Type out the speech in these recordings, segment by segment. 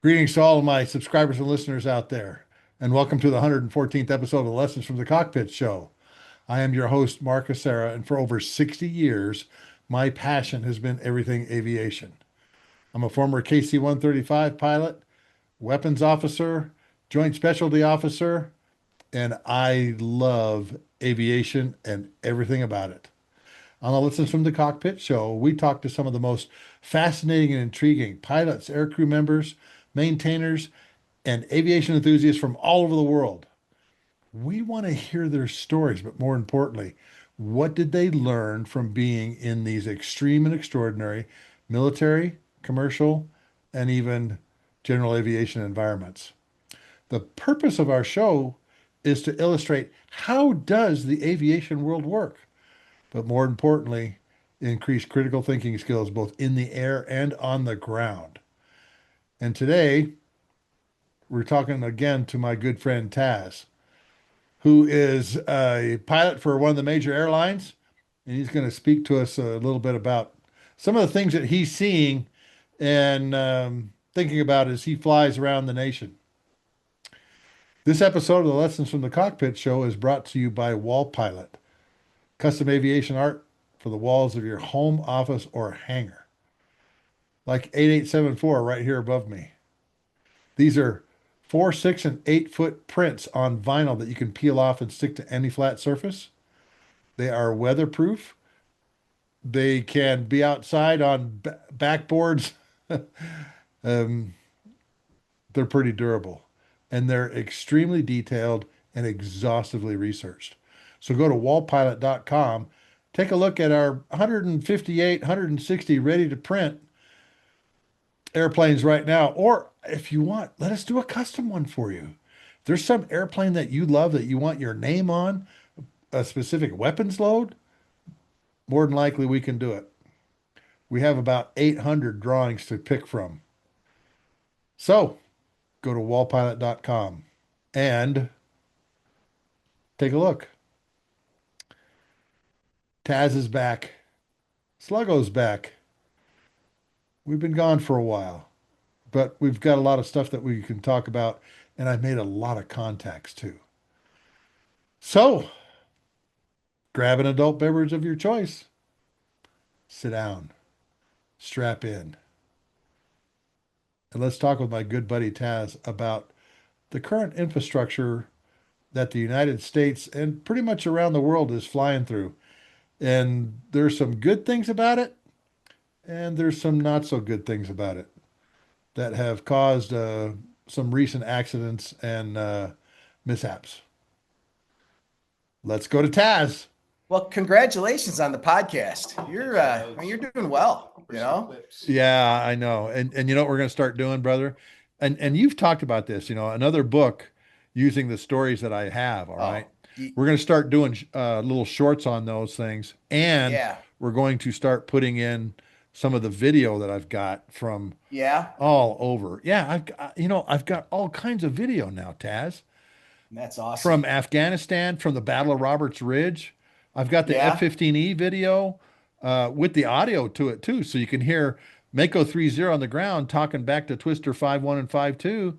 Greetings to all of my subscribers and listeners out there, and welcome to the 114th episode of Lessons from the Cockpit show. I am your host, Mark Hasara, and for over 60 years, my passion has been everything aviation. I'm a former KC 135 pilot, weapons officer, joint specialty officer, and I love aviation and everything about it. On the Lessons from the Cockpit show, we talk to some of the most fascinating and intriguing pilots, aircrew members, maintainers, and aviation enthusiasts from all over the world. We want to hear their stories, but more importantly, what did they learn from being in these extreme and extraordinary military, commercial, and even general aviation environments? The purpose of our show is to illustrate how does the aviation world work, but more importantly, increase critical thinking skills both in the air and on the ground. And today, we're talking again to my good friend Tazz, who is a pilot for one of the major airlines. And he's going to speak to us a little bit about some of the things that he's seeing and thinking about as he flies around the nation. This episode of the Lessons from the Cockpit show is brought to you by Wall Pilot, custom aviation art for the walls of your home, office, or hangar. Like 8874 right here above me. These are 4, 6, and 8-foot prints on vinyl that you can peel off and stick to any flat surface. They are weatherproof. They can be outside on backboards. um, they're pretty durable. And they're extremely detailed and exhaustively researched. So go to wallpilot.com, take a look at our 158, 160 ready to print airplanes right now. Or if you want, let us do a custom one for you. If there's some airplane that you love that you want your name on, a specific weapons load, more than likely we can do it. We have about 800 drawings to pick from. So go to wallpilot.com and take a look. Tazz is back. Sluggo's back. We've been gone for a while, but we've got a lot of stuff that we can talk about, and I've made a lot of contacts too. So grab an adult beverage of your choice, sit down, strap in, and let's talk with my good buddy Tazz about the current infrastructure that the United States and pretty much around the world is flying through. And there's some good things about it, and there's some not so good things about it that have caused some recent accidents and mishaps. Let's go to Tazz. Well, congratulations on the podcast. You're doing well, you know? Yeah, I know. And you know what we're going to start doing, brother? And you've talked about this, another book using the stories that I have, all right? We're going to start doing little shorts on those things, and Yeah. we're going to start putting in some of the video that I've got from all over. Yeah, I've got all kinds of video now, Tazz. That's awesome. From Afghanistan, from the Battle of Roberts Ridge. I've got the F-15E video with the audio to it too, so you can hear Mako 30 on the ground talking back to Twister 5-1 and 5-2.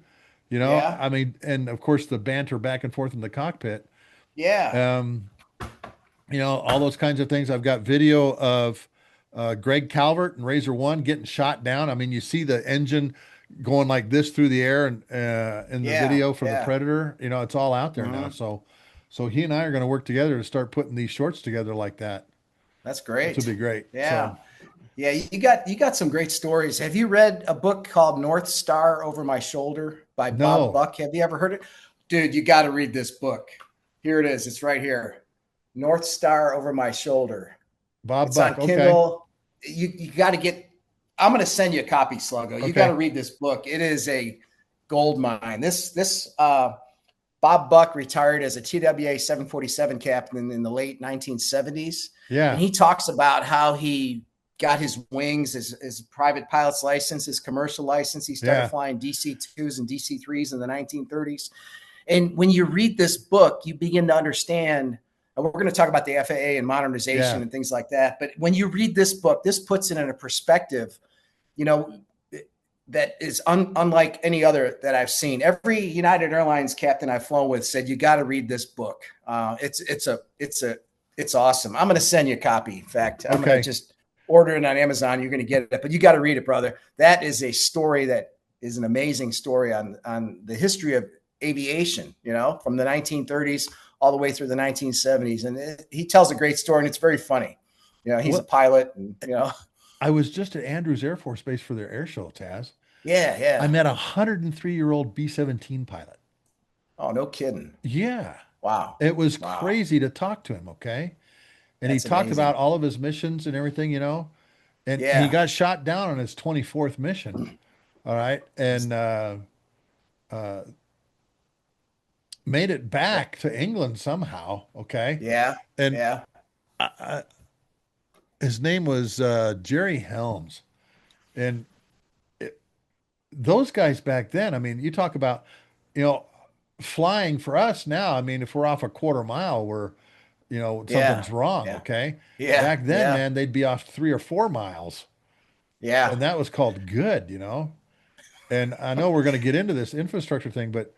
I mean, and of course the banter back and forth in the cockpit. Yeah. All those kinds of things. I've got video of Greg Calvert and Razor One getting shot down. I mean, you see the engine going like this through the air, and in the video from the Predator. It's all out there now. So he and I are going to work together to start putting these shorts together like that. That's great. This would be great. Yeah. Yeah, you got some great stories. Have you read a book called North Star Over My Shoulder by Bob Buck? Have you ever heard it? Dude, you got to read this book. Here it is. It's right here. North Star Over My Shoulder. Bob Buck. On Kindle. Okay. You got to get. I'm going to send you a copy, Sluggo. You got to read this book. It is a gold mine. This Bob Buck retired as a TWA 747 captain in the late 1970s. Yeah, and he talks about how he got his wings, his private pilot's license, his commercial license. He started flying DC-2s and DC-3s in the 1930s. And when you read this book, you begin to understand, and we're going to talk about the FAA and modernization and things like that. But when you read this book, this puts it in a perspective. that is unlike any other that I've seen. Every United Airlines captain I've flown with said, you got to read this book. It's awesome. I'm going to send you a copy. In fact, I'm going to Okay. just order it on Amazon. You're going to get it, but you got to read it, brother. That is a story that is an amazing story on the history of aviation, from the 1930s all the way through the 1970s. And he tells a great story, and it's very funny. He's a pilot, and I was just at Andrews Air Force Base for their air show, Taz. Yeah, I yeah. met a 103-year-old B-17 pilot. Oh, no kidding. Yeah. Wow. It was Wow. crazy to talk to him, okay? And he That's talked about amazing. all of his missions and everything, and he Yeah. got shot down on his 24th mission. All right. And uh, made it back to England somehow. Okay. Yeah. And Yeah. I, his name was Jerry Helms. And those guys back then, I mean, you talk about, you know, flying for us now. I mean, if we're off a quarter mile, Yeah. something's wrong. Yeah. Okay. Yeah. Back then, Yeah. man, they'd be off 3 or 4 miles. Yeah. And that was called good. And I know we're going to get into this infrastructure thing, but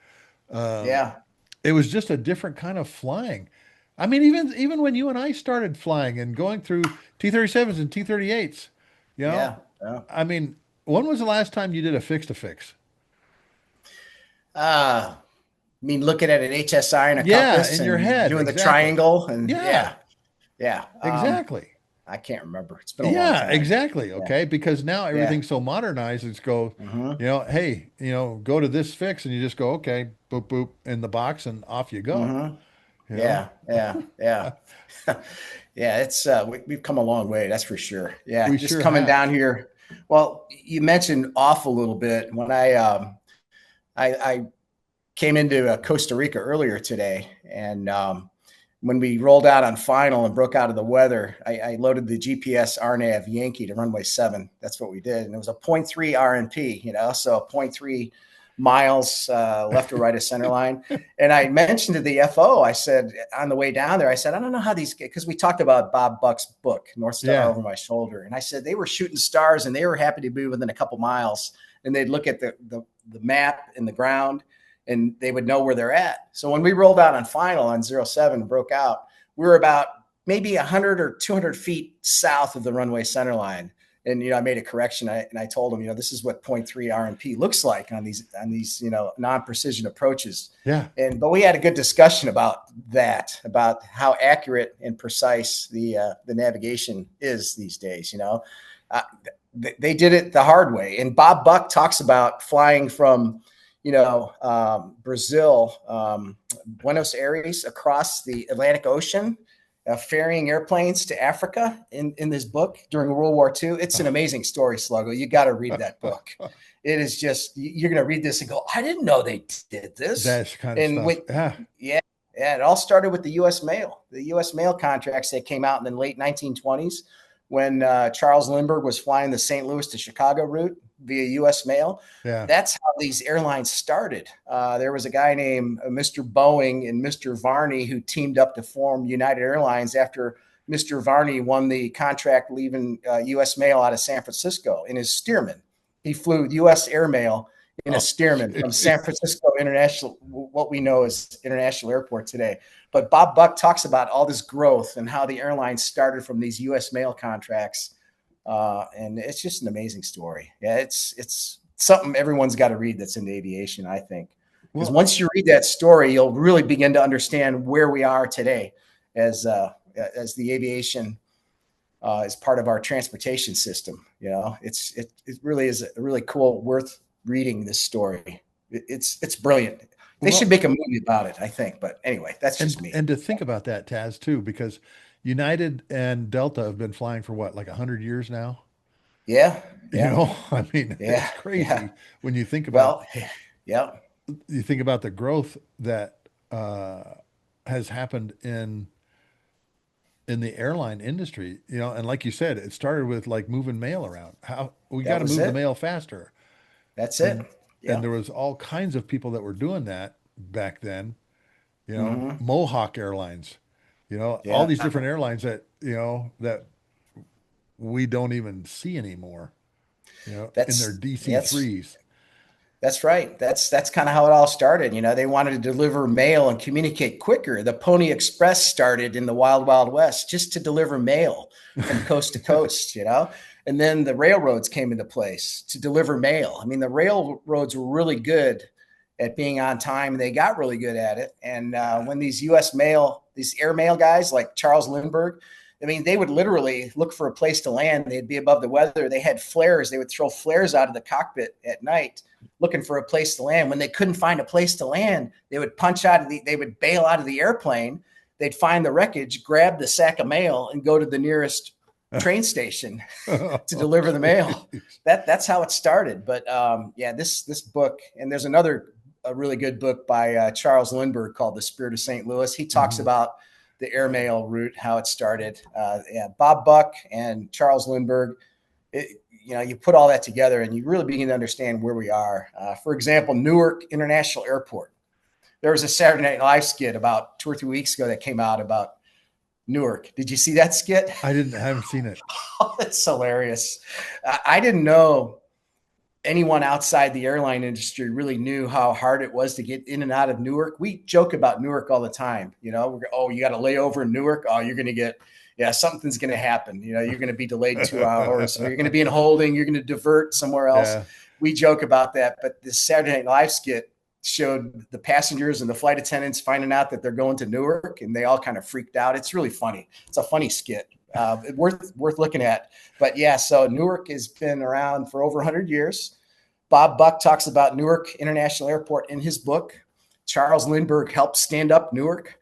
um, Yeah. it was just a different kind of flying. I mean, even when you and I started flying and going through T-37s and T-38s, you know, Yeah. Yeah. I mean, when was the last time you did a fix to fix? I mean, looking at an HSI and a Yeah, compass in your and head, doing the exactly. triangle, and Yeah, yeah. Yeah. exactly. I can't remember. It's been a long Yeah, time. exactly. Yeah. Okay, because now Yeah. everything's so modernized. It's go, Mm-hmm. hey, go to this fix, and you just go, okay, boop boop in the box, and off you go. Mm-hmm. You know, Yeah. Yeah. Yeah. Yeah, we've come a long way, that's for sure. Yeah, we just sure coming have. down here. Well, you mentioned off a little bit when I came into Costa Rica earlier today, and when we rolled out on final and broke out of the weather, I loaded the GPS RNAV Yankee to runway 7. That's what we did, and it was a point 0.3 RNP, so a point 0.3 miles left or right of center line. And I mentioned to the FO, I said on the way down there, I said, I don't know how these, because we talked about Bob Buck's book, North Star Yeah, Over My Shoulder. And I said they were shooting stars and they were happy to be within a couple miles. And they'd look at the map and the ground and they would know where they're at. So when we rolled out on final on 07 and broke out, we were about maybe 100 or 200 feet south of the runway center line. And I made a correction. I told him, this is what 0.3 RNP looks like on these non-precision approaches. yeah. But we had a good discussion about that, about how accurate and precise the navigation is these days. Uh, they did it the hard way. And Bob Buck talks about flying from Brazil, Buenos Aires, across the Atlantic Ocean, ferrying airplanes to Africa in this book during World War II. It's an amazing story, Sluggo. You got to read that book. It is just, you're going to read this and go, I didn't know they did this. That's kind of And stuff. Yeah, yeah, it all started with the U.S. mail, contracts that came out in the late 1920s when Charles Lindbergh was flying the St. Louis to Chicago route via U.S. mail. yeah. That's how these airlines started. There was a guy named Mr. Boeing and Mr. Varney who teamed up to form United Airlines after Mr. Varney won the contract leaving U.S. mail out of San Francisco in his Stearman. He flew U.S. airmail in a Oh, Stearman from San Francisco International, what we know as International Airport today. But Bob Buck talks about all this growth and how the airlines started from these U.S. mail contracts. And it's just an amazing story. Yeah, it's something everyone's got to read that's into aviation, I think. Because well, once you read that story, you'll really begin to understand where we are today as the aviation is part of our transportation system. It really is a really cool, worth reading this story. It's brilliant. They should well, make a movie about it, I think. But anyway, that's just me. and to think about that, Taz, too, because United and Delta have been flying for what, like 100 years now? Yeah, yeah, I mean, yeah, it's yeah. crazy when Well, yeah, you think about the growth that has happened in the airline industry, and like you said, it started with like moving mail around. How we got that to was move the it. mail faster. That's it. And Yeah. there was all kinds of people that were doing that back then, Mm-hmm. Mohawk Airlines, all Yeah. these different airlines that, that we don't even see anymore. In their DC-3s. That's right. That's kind of how it all started. They wanted to deliver mail and communicate quicker. The Pony Express started in the Wild Wild West just to deliver mail from coast to coast, and then the railroads came into place to deliver mail. I mean, the railroads were really good at being on time. They got really good at it. And when these these air mail guys like Charles Lindbergh, I mean, they would literally look for a place to land. They'd be above the weather. They had flares. They would throw flares out of the cockpit at night looking for a place to land. When they couldn't find a place to land, they would they would bail out of the airplane. They'd find the wreckage, grab the sack of mail, and go to the nearest train station to deliver the mail. That's how it started. But this book, and there's a really good book by Charles Lindbergh called The Spirit of St. Louis. He talks about the airmail route, how it started. Bob Buck and Charles Lindbergh, you put all that together and you really begin to understand where we are. For example, Newark International Airport. There was a Saturday Night Live skit about 2 or 3 weeks ago that came out about Newark. Did you see that skit? I haven't seen it. Oh, it's hilarious. I didn't know anyone outside the airline industry really knew how hard it was to get in and out of Newark. We joke about Newark all the time. You got to lay over in Newark. Oh, you're going to something's going to happen. You're going to be delayed 2 hours, or you're going to be in holding. You're going to divert somewhere else. Yeah. We joke about that. But this Saturday Night Live skit showed the passengers and the flight attendants finding out that they're going to Newark, and they all kind of freaked out. It's really funny. It's a funny skit. Worth looking at. But so Newark has been around for over 100 years. Bob Buck talks about Newark International Airport in his book. Charles Lindbergh helped stand up Newark.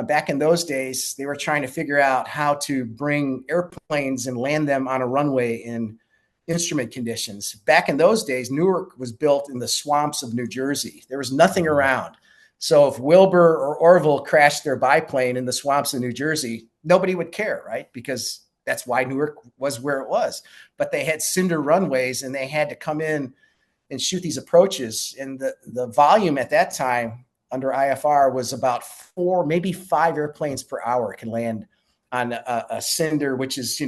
Back in those days, they were trying to figure out how to bring airplanes and land them on a runway in instrument conditions. Back in those days, Newark was built in the swamps of New Jersey. There was nothing around. So if Wilbur or Orville crashed their biplane in the swamps of New Jersey, nobody would care, right? Because that's why Newark was where it was. But they had cinder runways, and they had to come in and shoot these approaches. And the volume at that time under IFR was about 4, maybe 5 airplanes per hour can land on a cinder, which is,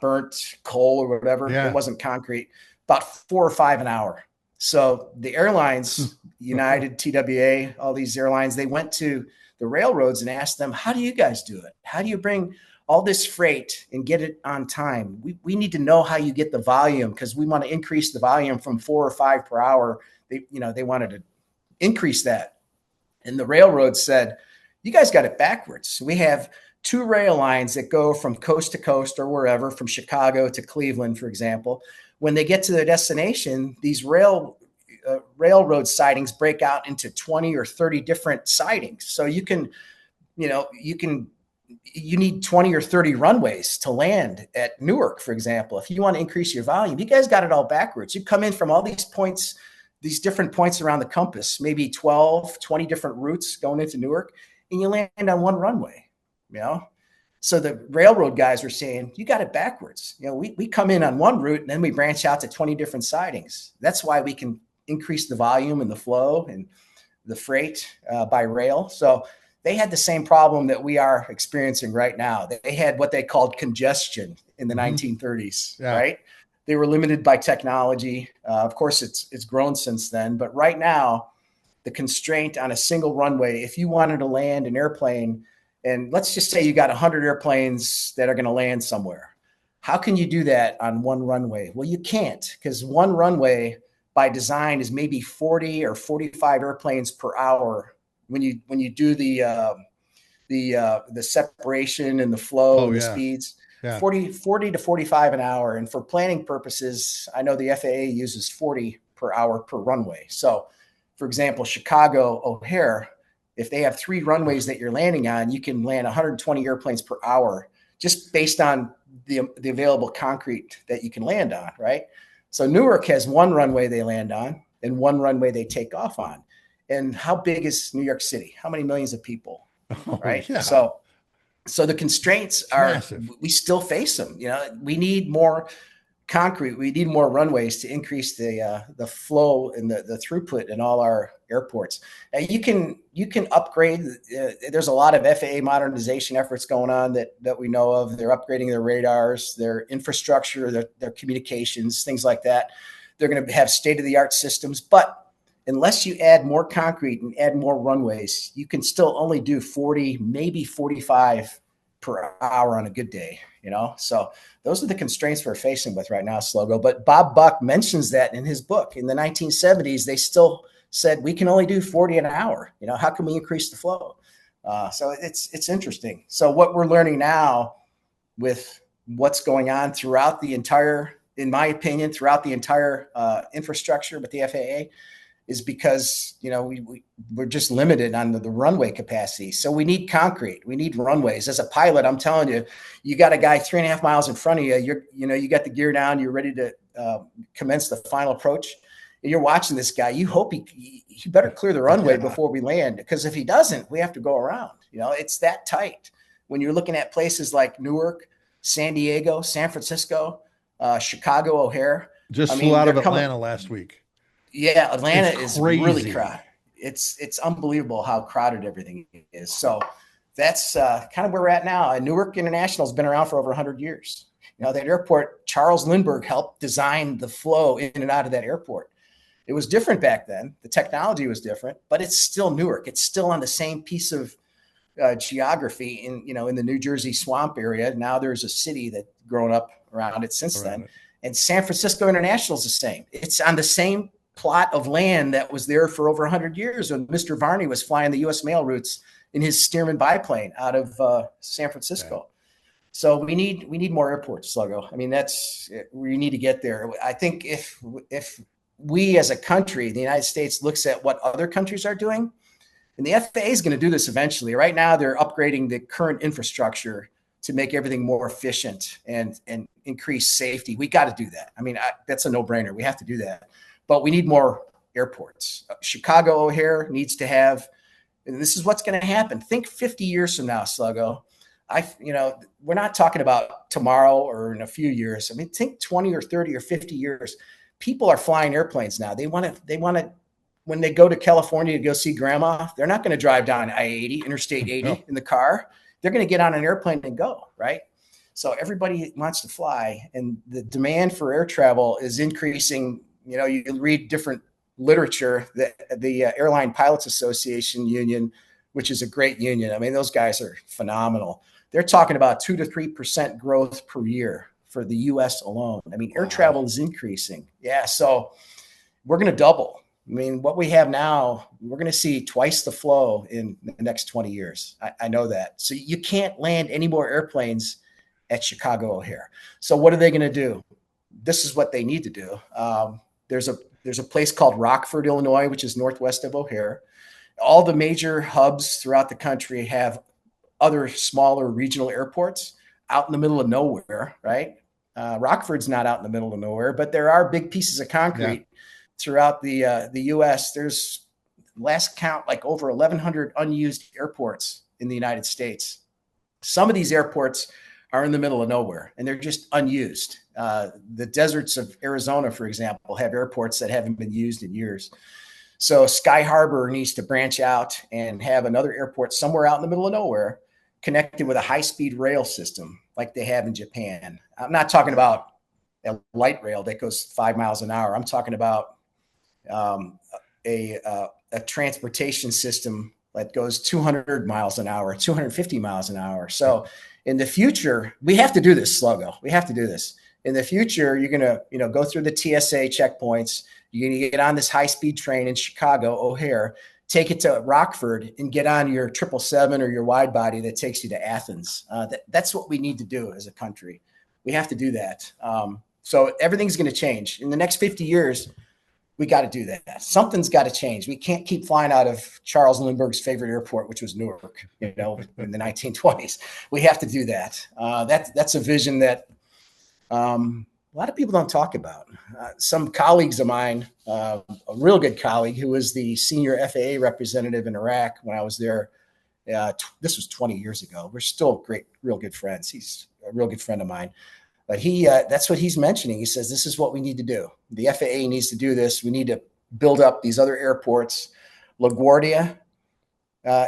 burnt coal or whatever. Yeah. It wasn't concrete, about 4 or 5 an hour. So the airlines, United, TWA, all these airlines, they went to the railroads and asked them, how do you guys do it? How do you bring all this freight and get it on time? We need to know how you get the volume, because we want to increase the volume from 4 or 5 per hour. They wanted to increase that. And the railroad said, you guys got it backwards. We have 2 rail lines that go from coast to coast or wherever, from Chicago to Cleveland, for example. When they get to their destination, these railroad sidings break out into 20 or 30 different sidings. So you need 20 or 30 runways to land at Newark, for example. If you want to increase your volume, you guys got it all backwards. You come in from all these points, these different points around the compass, maybe 12, 20 different routes going into Newark, and you land on one runway, So the railroad guys were saying, you got it backwards. We come in on one route and then we branch out to 20 different sidings. That's why we can increase the volume and the flow and the freight by rail. So they had the same problem that we are experiencing right now. They had what they called congestion in the 1930s, right? They were limited by technology. Of course, it's grown since then. But right now, the constraint on a single runway, if you wanted to land an airplane, and let's just say you got 100 airplanes that are going to land somewhere, how can you do that on one runway? Well, you can't, because one runway by design is maybe 40 or 45 airplanes per hour. When you do the separation and the flow and the speeds, 40 to 45 an hour. And for planning purposes, I know the FAA uses 40 per hour per runway. So, for example, Chicago O'Hare, if they have 3 runways that you're landing on, you can land 120 airplanes per hour just based on the available concrete that you can land on, right? So Newark has 1 runway they land on and 1 runway they take off on. And how big is New York City? How many millions of people, right? Yeah. So the constraints are massive. We still face them. We need more concrete. We need more runways to increase the flow and the throughput in all our airports. You can upgrade. There's a lot of FAA modernization efforts going on that we know of. They're upgrading their radars, their infrastructure, their communications, things like that. They're going to have state-of-the-art systems, but unless you add more concrete and add more runways, you can still only do 40, maybe 45 per hour on a good day, So those are the constraints we're facing with right now, Slogo. But Bob Buck mentions that in his book. In the 1970s, they still said we can only do 40 an hour. How can we increase the flow? So it's interesting. So what we're learning now with what's going on throughout the entire, in my opinion, throughout the entire infrastructure with the FAA is because, we're just limited on the runway capacity. So we need concrete. We need runways. As a pilot, I'm telling you, you got a guy 3.5 miles in front of you. You got the gear down. You're ready to commence the final approach. And you're watching this guy. You hope he better clear the runway before we land, because if he doesn't, we have to go around. It's that tight. When you're looking at places like Newark, San Diego, San Francisco, Chicago, O'Hare. Just flew out of Atlanta last week. Yeah, Atlanta is really crowded. It's unbelievable how crowded everything is. So that's kind of where we're at now. And Newark International has been around for over 100 years. That airport, Charles Lindbergh helped design the flow in and out of that airport. It was different back then. The technology was different, but it's still Newark. It's still on the same piece of geography in the New Jersey swamp area. Now there's a city that's grown up around it since then. And San Francisco International is the same. It's on the same plot of land that was there for over 100 years when Mr. Varney was flying the U.S. mail routes in his Stearman biplane out of San Francisco. Yeah. So we need more airports, Sluggo. I mean, that's we need to get there. I think if we as a country, the United States, looks at what other countries are doing, and the FAA is going to do this eventually. Right now, they're upgrading the current infrastructure to make everything more efficient and increase safety. We got to do that. I mean, that's a no-brainer. We have to do that. But we need more airports. Chicago O'Hare needs to have, and this is what's going to happen. Think 50 years from now, Sluggo. We're not talking about tomorrow or in a few years. I mean, think 20 or 30 or 50 years. People are flying airplanes now. They want to, when they go to California to go see grandma, they're not going to drive down I-80, Interstate 80 in the car. They're going to get on an airplane and go, right? So everybody wants to fly, and the demand for air travel is increasing. You can read different literature. The Airline Pilots Association union, which is a great union. I mean, those guys are phenomenal. They're talking about 2 to 3% growth per year for the U.S. alone. I mean, air travel is increasing. Yeah, so we're going to double. I mean, what we have now, we're going to see twice the flow in the next 20 years. I know that. So you can't land any more airplanes at Chicago O'Hare. So what are they going to do? This is what they need to do. There's a place called Rockford, Illinois, which is northwest of O'Hare. All the major hubs throughout the country have other smaller regional airports out in the middle of nowhere, right? Rockford's not out in the middle of nowhere, but there are big pieces of concrete throughout the U.S. There's, last count, like over 1,100 unused airports in the United States. Some of these airports are in the middle of nowhere and they're just unused. The deserts of Arizona, for example, have airports that haven't been used in years. So Sky Harbor needs to branch out and have another airport somewhere out in the middle of nowhere connected with a high-speed rail system like they have in Japan. I'm not talking about a light rail that goes 5 miles an hour. I'm talking about a transportation system that goes 200 miles an hour, 250 miles an hour. So in the future, we have to do this, Sluggo. We have to do this. In the future, you're going to, go through the TSA checkpoints. You're going to get on this high-speed train in Chicago O'Hare, take it to Rockford, and get on your 777 or your wide body that takes you to Athens. That's what we need to do as a country. We have to do that. So everything's going to change. In the next 50 years, we got to do that. Something's got to change. We can't keep flying out of Charles Lindbergh's favorite airport, which was Newark, in the 1920s. We have to do that. That's a vision that a lot of people don't talk about. Some colleagues of mine, a real good colleague who was the senior FAA representative in Iraq when I was there, this was 20 years ago. We're still real good friends. He's a real good friend of mine. But that's what he's mentioning. He says, this is what we need to do. The FAA needs to do this. We need to build up these other airports LaGuardia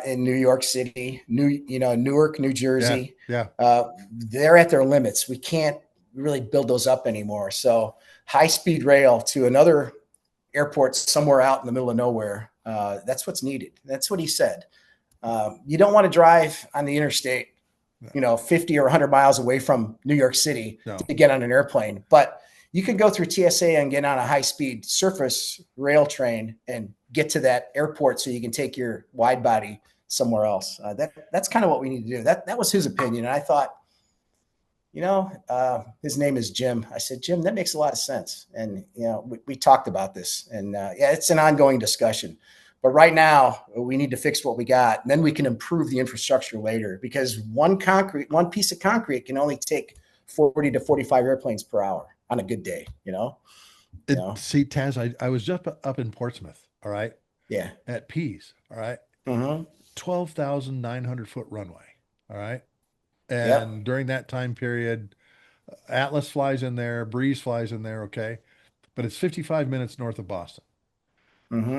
in New York City, Newark, New Jersey. Yeah. They're at their limits. We can't really build those up anymore. So high-speed rail to another airport somewhere out in the middle of nowhere. That's what's needed. That's what he said. You don't want to drive on the interstate, 50 or 100 miles away from New York City to get on an airplane. But you can go through TSA and get on a high-speed surface rail train and get to that airport so you can take your wide body somewhere else. That's kind of what we need to do. That was his opinion. And I thought, his name is Jim. I said, Jim, that makes a lot of sense. And, we talked about this. And, it's an ongoing discussion. But right now, we need to fix what we got. And then we can improve the infrastructure later, because one piece of concrete can only take 40 to 45 airplanes per hour on a good day, See, Tazz, I was just up in Portsmouth, all right? Yeah. At Pease, all right? 12,900 foot runway, all right? And during that time period, Atlas flies in there, Breeze flies in there, okay? But it's 55 minutes north of Boston.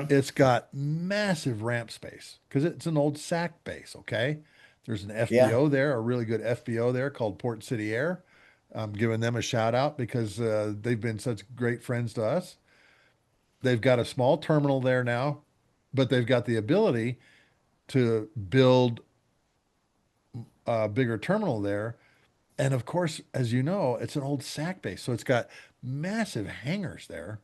It's got massive ramp space because it's an old SAC base, okay? There's an FBO there, a really good FBO there called Port City Air. I'm giving them a shout out because they've been such great friends to us. They've got a small terminal there now, but they've got the ability to build a bigger terminal there. And of course, as you know, it's an old SAC base. So it's got massive hangars there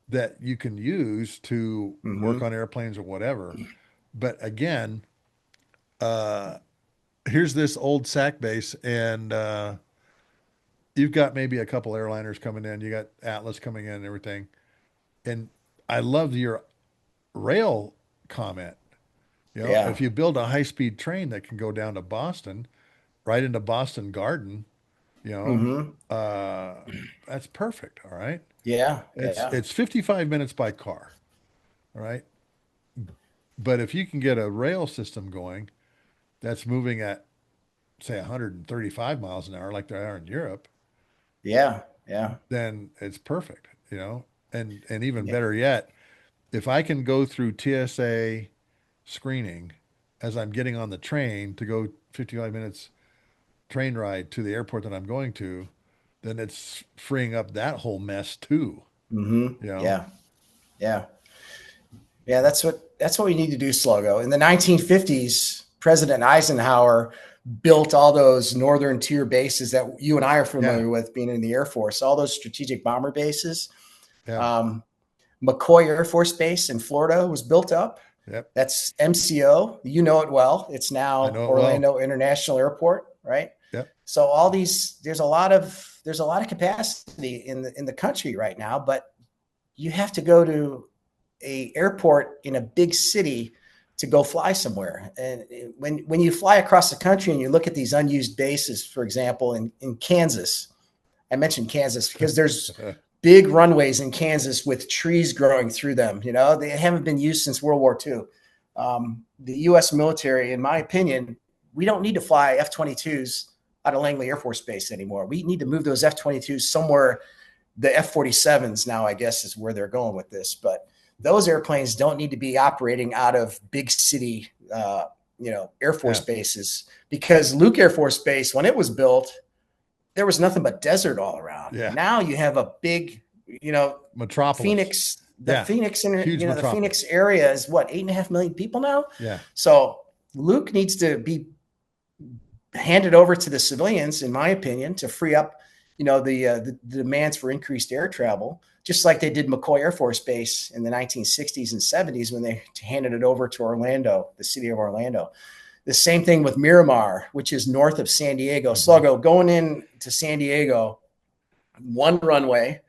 that you can use to work on airplanes or whatever. But again, here's this old SAC base, and you've got maybe a couple airliners coming in. You got Atlas coming in and everything. And I loved your rail comment. If you build a high-speed train that can go down to Boston, right into Boston Garden, that's perfect. All right. It's 55 minutes by car. All right. But if you can get a rail system going that's moving at, say, 135 miles an hour like they are in Europe, then it's perfect, and even better yet, if I can go through TSA screening as I'm getting on the train to go 55 minutes train ride to the airport that I'm going to, then it's freeing up that whole mess too. Yeah. That's what we need to do, Slogo. In the 1950s, President Eisenhower built all those northern tier bases that you and I are familiar with, being in the Air Force, all those strategic bomber bases. McCoy Air Force Base in Florida was built up. That's MCO. You know it well. It's now Orlando International Airport, right? So all these, there's a lot of capacity in the country right now, but you have to go to a airport in a big city to go fly somewhere. And when you fly across the country and you look at these unused bases, for example, in Kansas, I mentioned Kansas because there's big runways in Kansas with trees growing through them. They haven't been used since World War II. The U.S. military, in my opinion, we don't need to fly F-22s out of Langley Air Force Base anymore. We need to move those F-22s somewhere. The F-47s now, I guess, is where they're going with this. But those airplanes don't need to be operating out of big city, Air Force bases, because Luke Air Force Base, when it was built, there was nothing but desert all around. Now you have a big, metropolis. Phoenix. The Phoenix Phoenix area is what, 8.5 million people now. So Luke needs to be handed over to the civilians, in my opinion, to free up, the demands for increased air travel, just like they did McCoy Air Force Base in the 1960s and 70s when they handed it over to Orlando, the city of Orlando. The same thing with Miramar, which is north of San Diego. Sluggo, going in to San Diego, one runway.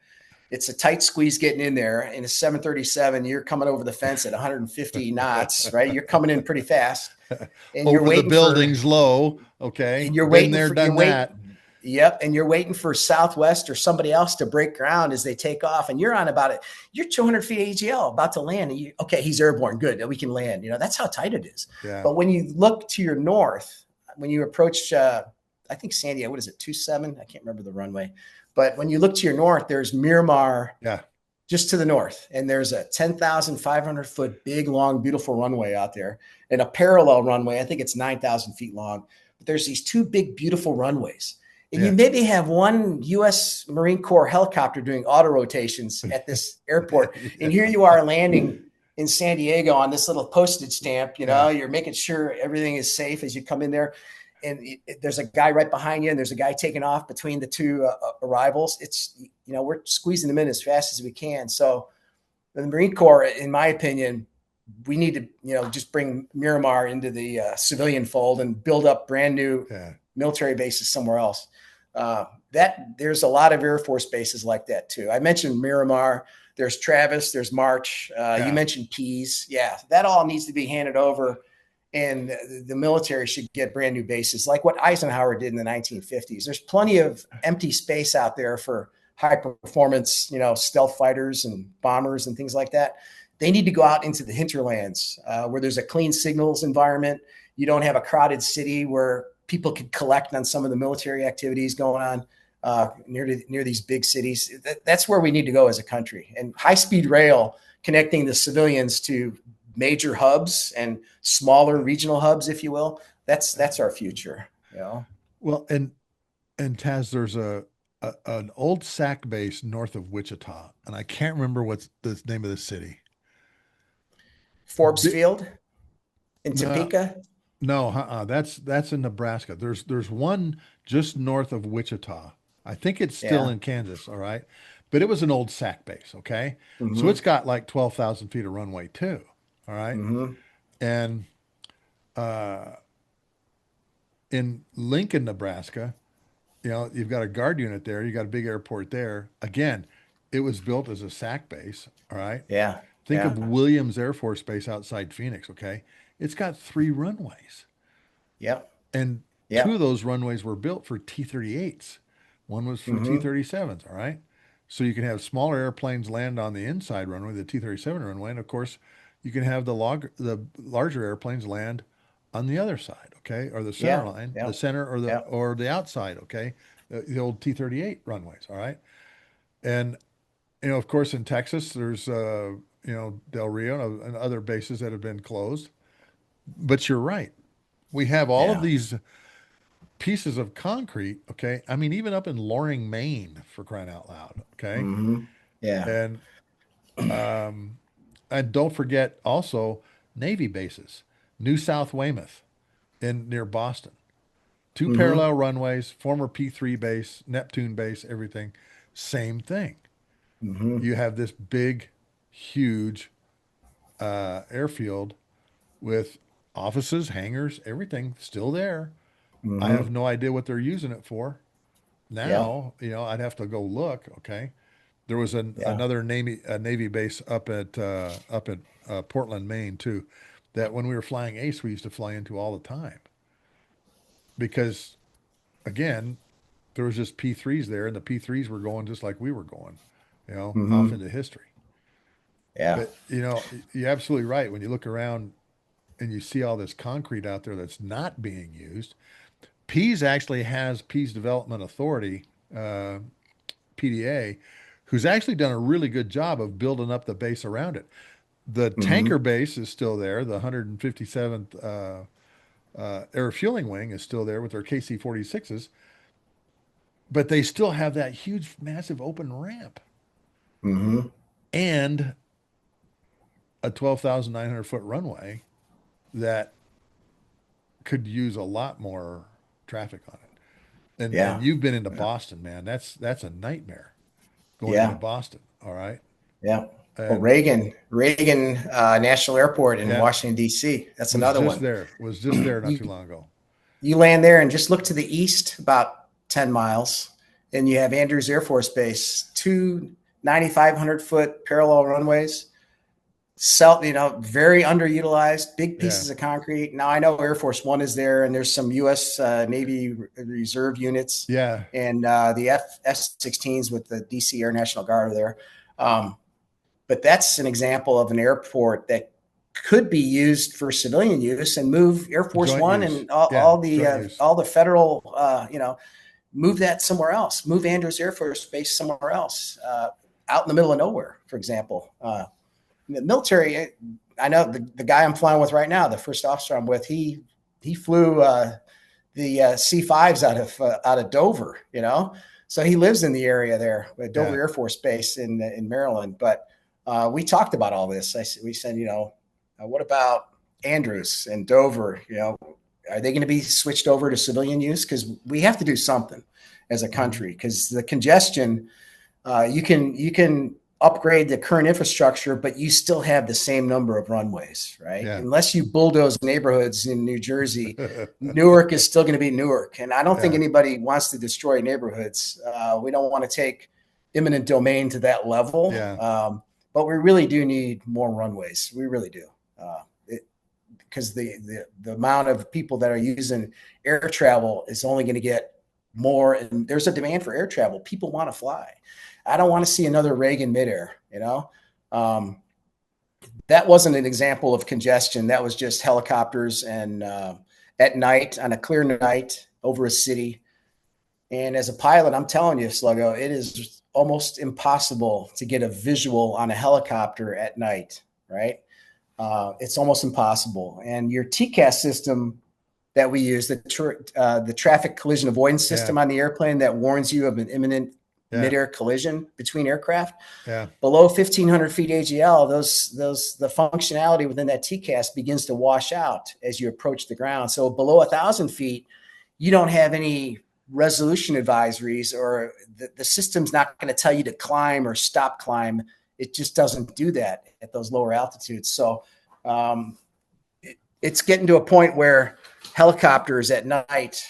It's a tight squeeze getting in there. In a 737, you're coming over the fence at 150 knots, right? You're coming in pretty fast. And over the building's low, okay? And you're waiting there, done that. Yep. And you're waiting for Southwest or somebody else to break ground as they take off. And you're on you're 200 feet AGL about to land. And he's airborne. Good. We can land. That's how tight it is. But when you look to your north, when you approach, I think San Diego, what is it, 27? I can't remember the runway. But when you look to your north, there's Miramar just to the north. And there's a 10,500 foot, big, long, beautiful runway out there, and a parallel runway. I think it's 9,000 feet long. But there's these two big, beautiful runways. And you maybe have one U.S. Marine Corps helicopter doing auto rotations at this airport. And here you are landing in San Diego on this little postage stamp. You're making sure everything is safe as you come in there. And there's a guy right behind you, and there's a guy taking off between the two arrivals. It's, we're squeezing them in as fast as we can. So the Marine Corps, in my opinion, we need to, just bring Miramar into the civilian fold and build up brand new military bases somewhere else. There's a lot of Air Force bases like that too. I mentioned Miramar. There's Travis. There's March. You mentioned Pease. Yeah, that all needs to be handed over, and the military should get brand new bases like what Eisenhower did in the 1950s. There's plenty of empty space out there for high performance, stealth fighters and bombers and things like that. They need to go out into the hinterlands where there's a clean signals environment. You don't have a crowded city where people could collect on some of the military activities going on near these big cities. That's where we need to go as a country. And high-speed rail connecting the civilians to major hubs and smaller regional hubs, if you will, that's our future. Well, and Tazz, there's an old SAC base north of Wichita, and I can't remember what's the name of the city. Forbes Field in Topeka. No, that's in Nebraska. There's one just north of Wichita. I think it's still in Kansas. All right, but it was an old SAC base. Okay, so it's got like 12,000 feet of runway too. All right, and in Lincoln, Nebraska, you've got a guard unit there. You got a big airport there. Again, it was built as a SAC base. All right. Yeah. Think of Williams Air Force Base outside Phoenix. Okay. It's got 3 runways. Yep. And 2 of those runways were built for T-38s. One was for T-37s. All right. So you can have smaller airplanes land on the inside runway, the T-37 runway. And of course, you can have the larger airplanes land on the other side. Okay. Or the center line, the center or the outside. Okay. The old T-38 runways. All right. And, of course, in Texas, there's, Del Rio and other bases that have been closed. But you're right. We have all of these pieces of concrete. Okay. I mean, even up in Loring, Maine, for crying out loud. Okay. Yeah. And don't forget also Navy bases, New South Weymouth near Boston, 2 parallel runways, former P3 base, Neptune base, everything. Same thing. You have this big, huge airfield with offices, hangars, everything still there. I have no idea what they're using it for now. I'd have to go look. Okay. There was another Navy base up at Portland, Maine too, that when we were flying ACE, we used to fly into all the time because again, there was just P3s there, and the P3s were going just like we were going, off into history. Yeah. But, you're absolutely right. When you look around and you see all this concrete out there that's not being used, Pease actually has Pease Development Authority, PDA, who's actually done a really good job of building up the base around it. The tanker base is still there. The 157th Air Fueling Wing is still there with their KC-46s, but they still have that huge, massive open ramp. And a 12,900 foot runway that could use a lot more traffic on it. And you've been into Boston, man. That's a nightmare going into Boston. All right. Yeah. Well, Reagan National Airport in Washington, D.C. That's another one. Was just there not too long ago. You land there and just look to the east about 10 miles, and you have Andrews Air Force Base, 2 9,500 foot parallel runways. Very underutilized, big pieces of concrete. Now I know Air Force One is there, and there's some U.S. Navy Reserve units. Yeah, and the F-16s with the D.C. Air National Guard are there. But that's an example of an airport that could be used for civilian use and move Air Force Joint One use. and all the federal, move that somewhere else. Move Andrews Air Force Base somewhere else. out in the middle of nowhere, for example. In the military, I know the guy I'm flying with right now, the first officer I'm with, he flew the C-5s out of Dover, you know, so he lives in the area there, Dover Air Force Base in Maryland. But we talked about all this. We said, you know, what about Andrews and Dover? You know, are they going to be switched over to civilian use? Because we have to do something as a country, because the congestion, you can upgrade the current infrastructure, but you still have the same number of runways, right? Yeah. Unless you bulldoze neighborhoods in New Jersey, Newark is still going to be Newark. And I don't think anybody wants to destroy neighborhoods. We don't want to take eminent domain to that level. But we really do need more runways. We really do. Because the amount of people that are using air travel is only going to get more. And there's a demand for air travel. People want to fly. I don't want to see another Reagan midair, you know. That wasn't an example of congestion. That was just helicopters and at night, on a clear night over a city. And as a pilot, I'm telling you, Sluggo, it is almost impossible to get a visual on a helicopter at night, right? It's almost impossible. And your TCAS system that we use, the traffic collision avoidance system on the airplane that warns you of an imminent midair collision between aircraft. Below 1,500 feet AGL, the functionality within that TCAS begins to wash out as you approach the ground. So below 1,000 feet, you don't have any resolution advisories, or the system's not going to tell you to climb or stop climb. It just doesn't do that at those lower altitudes. So it's getting to a point where helicopters at night,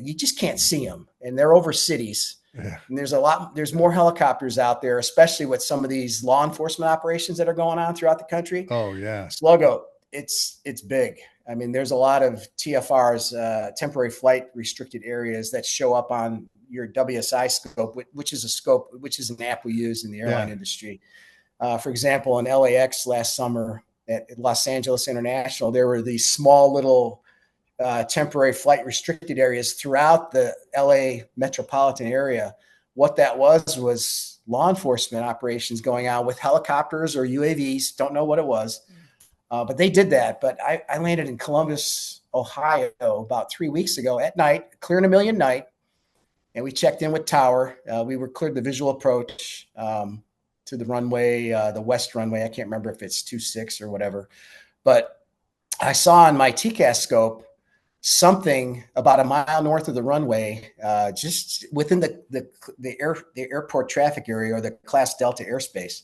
you just can't see them, and they're over cities. And there's more helicopters out there, especially with some of these law enforcement operations that are going on throughout the country. Sluggo, it's big. I mean, there's a lot of TFRs, temporary flight restricted areas, that show up on your WSI scope, which is an app we use in the airline industry. For example, in LAX last summer at Los Angeles International, there were these small little temporary flight restricted areas throughout the LA metropolitan area. What that was law enforcement operations going on with helicopters or UAVs. Don't know what it was, but they did that. But I landed in Columbus, Ohio about 3 weeks ago at night, clear in a million night. And we checked in with Tower. We were cleared the visual approach to the runway, the west runway. I can't remember if it's 26 or whatever. But I saw on my TCAS scope something about a mile north of the runway, just within the airport traffic area, or the Class Delta airspace.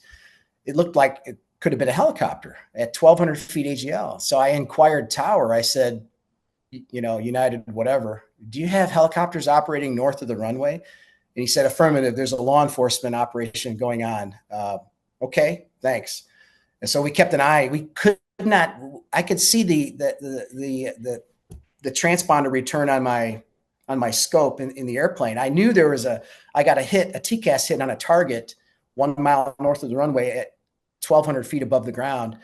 It looked like it could have been a helicopter at 1,200 feet AGL. So I inquired Tower. I said, you know, United, whatever, do you have helicopters operating north of the runway? And he said, affirmative. There's a law enforcement operation going on. Okay, thanks. And so we kept an eye. We could not. I could see the transponder return on my scope in the airplane. I knew there was I got a TCAS hit on a target 1 mile north of the runway at 1,200 feet above the ground.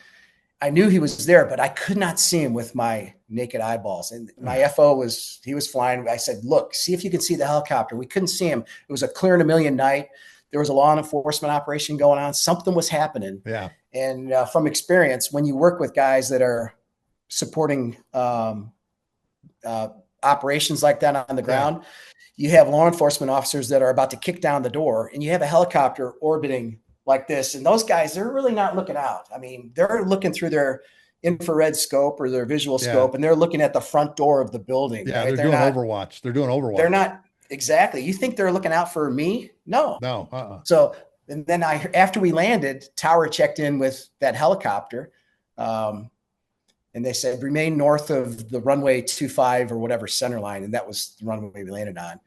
I knew he was there, but I could not see him with my naked eyeballs. And my FO he was flying. I said, look, see if you can see the helicopter. We couldn't see him. It was a clear in a million night. There was a law enforcement operation going on. Something was happening. And from experience, when you work with guys that are supporting operations like that on the ground, you have law enforcement officers that are about to kick down the door, and you have a helicopter orbiting like this. And those guys, they're really not looking out. I mean, they're looking through their infrared scope or their visual scope, and they're looking at the front door of the building. Right? They're doing Overwatch. They're doing Overwatch. They're not exactly. You think they're looking out for me? No. So, and then after we landed, Tower checked in with that helicopter. And they said, remain north of the runway 25 or whatever center line. And that was the runway we landed on.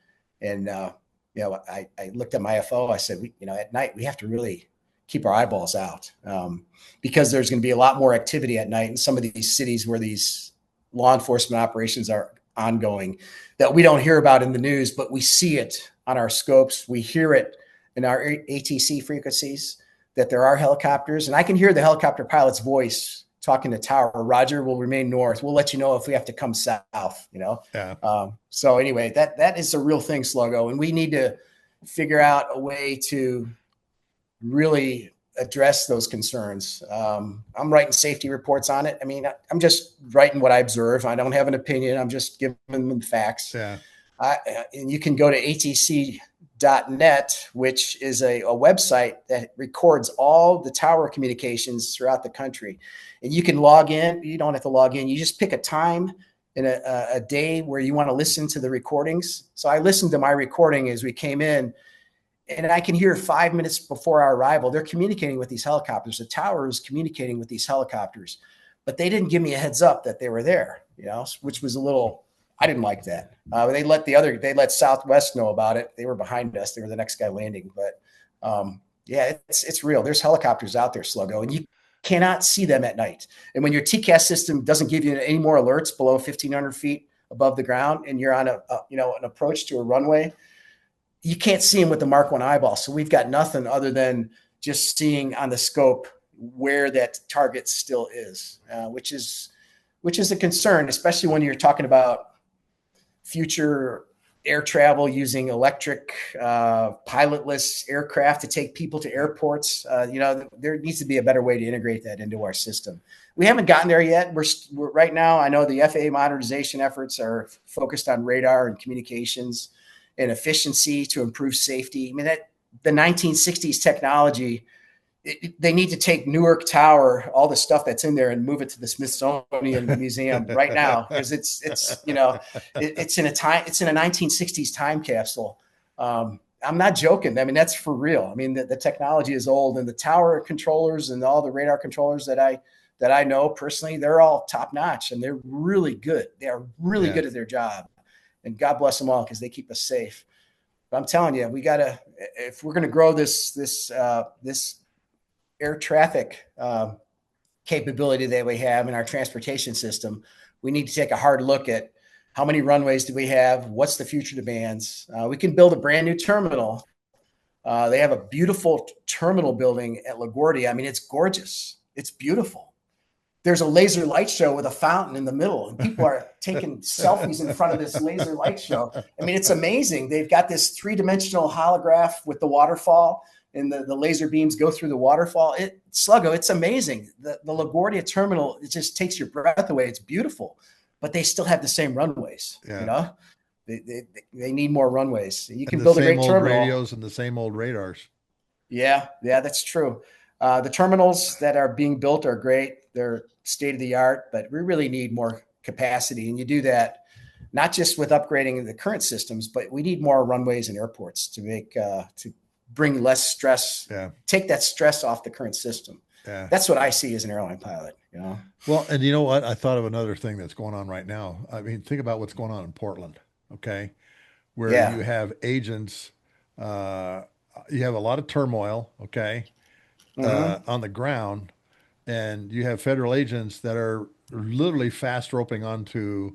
And, I looked at my FO. I said, at night, we have to really keep our eyeballs out because there's going to be a lot more activity at night in some of these cities where these law enforcement operations are ongoing that we don't hear about in the news, but we see it on our scopes. We hear it in our ATC frequencies that there are helicopters. And I can hear the helicopter pilot's voice talking to Tower. Roger, we'll remain north. We'll let you know if we have to come south, So anyway, that is a real thing, Sluggo. And we need to figure out a way to really address those concerns. I'm writing safety reports on it. I mean, I'm just writing what I observe. I don't have an opinion. I'm just giving them facts. Yeah. And you can go to atc.net, which is a website that records all the tower communications throughout the country. And you can log in. You don't have to log in. You just pick a time in a day where you want to listen to the recordings. So I listened to my recording as we came in, and I can hear 5 minutes before our arrival, they're communicating with these helicopters. The tower is communicating with these helicopters, but they didn't give me a heads up that they were there, which was a little, I didn't like that. They let Southwest know about it. They were behind us. They were the next guy landing, but yeah, it's real. There's helicopters out there, Sluggo, and you cannot see them at night. And when your TCAS system doesn't give you any more alerts below 1,500 feet above the ground, and you're on an approach to a runway, you can't see them with the Mach One eyeball. So we've got nothing other than just seeing on the scope where that target still is, which is a concern, especially when you're talking about future air travel using electric pilotless aircraft to take people to airports. There needs to be a better way to integrate that into our system. We haven't gotten there yet. We're right now, I know the FAA modernization efforts are focused on radar and communications and efficiency to improve safety. I mean, that the 1960s technology, they need to take Newark Tower, all the stuff that's in there, and move it to the Smithsonian Museum right now, because it's in a 1960s time capsule. I'm not joking. I mean, that's for real. I mean, the technology is old, and the tower controllers and all the radar controllers that I know personally, they're all top notch, and they're really good. They are really good at their job. And God bless them all, because they keep us safe. But I'm telling you, we gotta, if we're gonna grow this air traffic capability that we have in our transportation system, we need to take a hard look at how many runways do we have, what's the future demands. We can build a brand new terminal. They have a beautiful terminal building at LaGuardia. I mean, it's gorgeous. It's beautiful. There's a laser light show with a fountain in the middle, and people are taking selfies in front of this laser light show. I mean, it's amazing. They've got this 3-dimensional holograph with the waterfall, and the laser beams go through the waterfall. Sluggo, it's amazing. The LaGuardia terminal, it just takes your breath away. It's beautiful, but they still have the same runways. Yeah. They need more runways. You can and build a great terminal. Radios and the same old radars. Yeah, that's true. The terminals that are being built are great. They're state of the art, but we really need more capacity. And you do that not just with upgrading the current systems, but we need more runways and airports to bring less stress, take that stress off the current system. Yeah. That's what I see as an airline pilot, Well, and you know what? I thought of another thing that's going on right now. I mean, think about what's going on in Portland, okay? Where you have agents, you have a lot of turmoil, okay, on the ground, and you have federal agents that are literally fast roping onto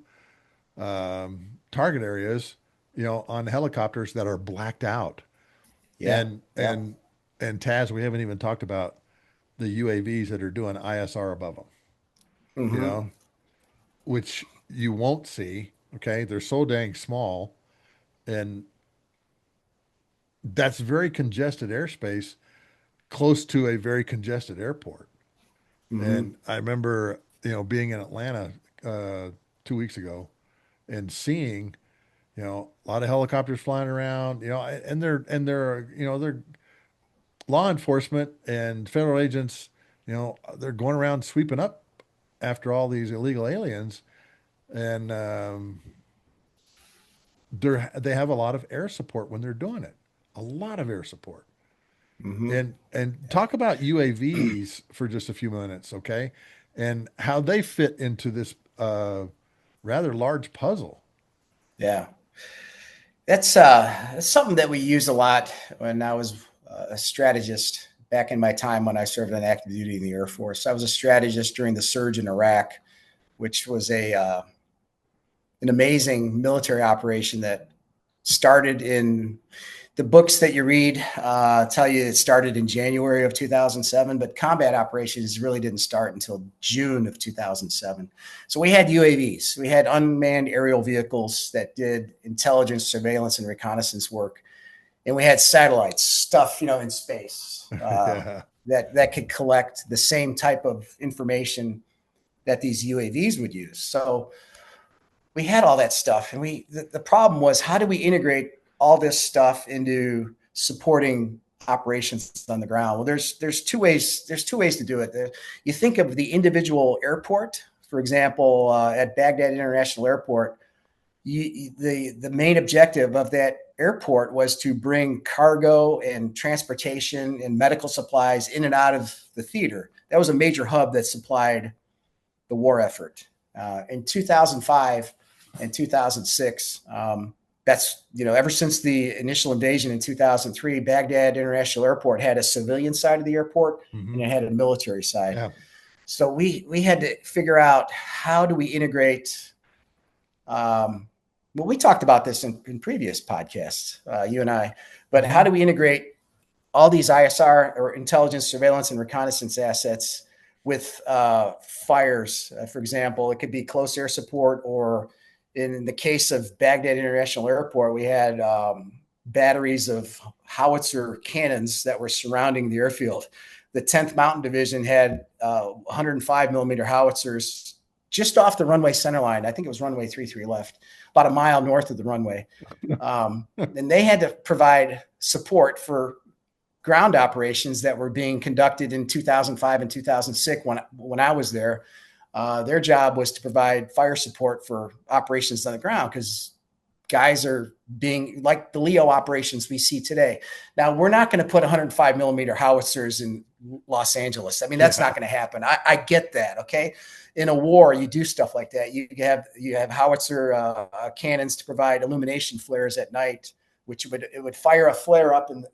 target areas, on helicopters that are blacked out. Yeah. And Tazz, we haven't even talked about the UAVs that are doing ISR above them, which you won't see. Okay. They're so dang small, and that's very congested airspace close to a very congested airport. And I remember, being in Atlanta 2 weeks ago and seeing, a lot of helicopters flying around, and they're law enforcement and federal agents, they're going around sweeping up after all these illegal aliens, and they have a lot of air support when they're doing it, a lot of air support. And talk about UAVs for just a few minutes, okay? And how they fit into this rather large puzzle. Yeah, that's something that we use a lot when I was a strategist back in my time when I served on active duty in the Air Force. I was a strategist during the surge in Iraq, which was an amazing military operation that started in the books that you read tell you it started in January of 2007, but combat operations really didn't start until June of 2007. So we had UAVs. We had unmanned aerial vehicles that did intelligence, surveillance, and reconnaissance work. and we had satellites, stuff, in space Yeah. that could collect the same type of information that these UAVs would use. So we had all that stuff, and the problem was, how do we integrate all this stuff into supporting operations on the ground? Well, there's two ways to do it. You think of the individual airport, for example, at Baghdad International Airport. The main objective of that airport was to bring cargo and transportation and medical supplies in and out of the theater. That was a major hub that supplied the war effort. In 2005 and 2006, that's, ever since the initial invasion in 2003, Baghdad International Airport had a civilian side of the airport, and it had a military side. Yeah. So we had to figure out, how do we integrate. Well, we talked about this in previous podcasts, you and I, but how do we integrate all these ISR, or intelligence, surveillance, and reconnaissance assets with fires? For example, it could be close air support, or in the case of Baghdad International Airport, we had batteries of howitzer cannons that were surrounding the airfield. The 10th Mountain Division had 105 millimeter howitzers just off the runway center line. I think it was runway 33 left, about a mile north of the runway. And they had to provide support for ground operations that were being conducted in 2005 and 2006 when I was there. Their job was to provide fire support for operations on the ground, because guys are being, like the Leo operations we see today. Now, we're not going to put 105 millimeter howitzers in Los Angeles. I mean, that's not going to happen. I get that. Okay. In a war, you do stuff like that. You have howitzer cannons to provide illumination flares at night, which would fire a flare up, and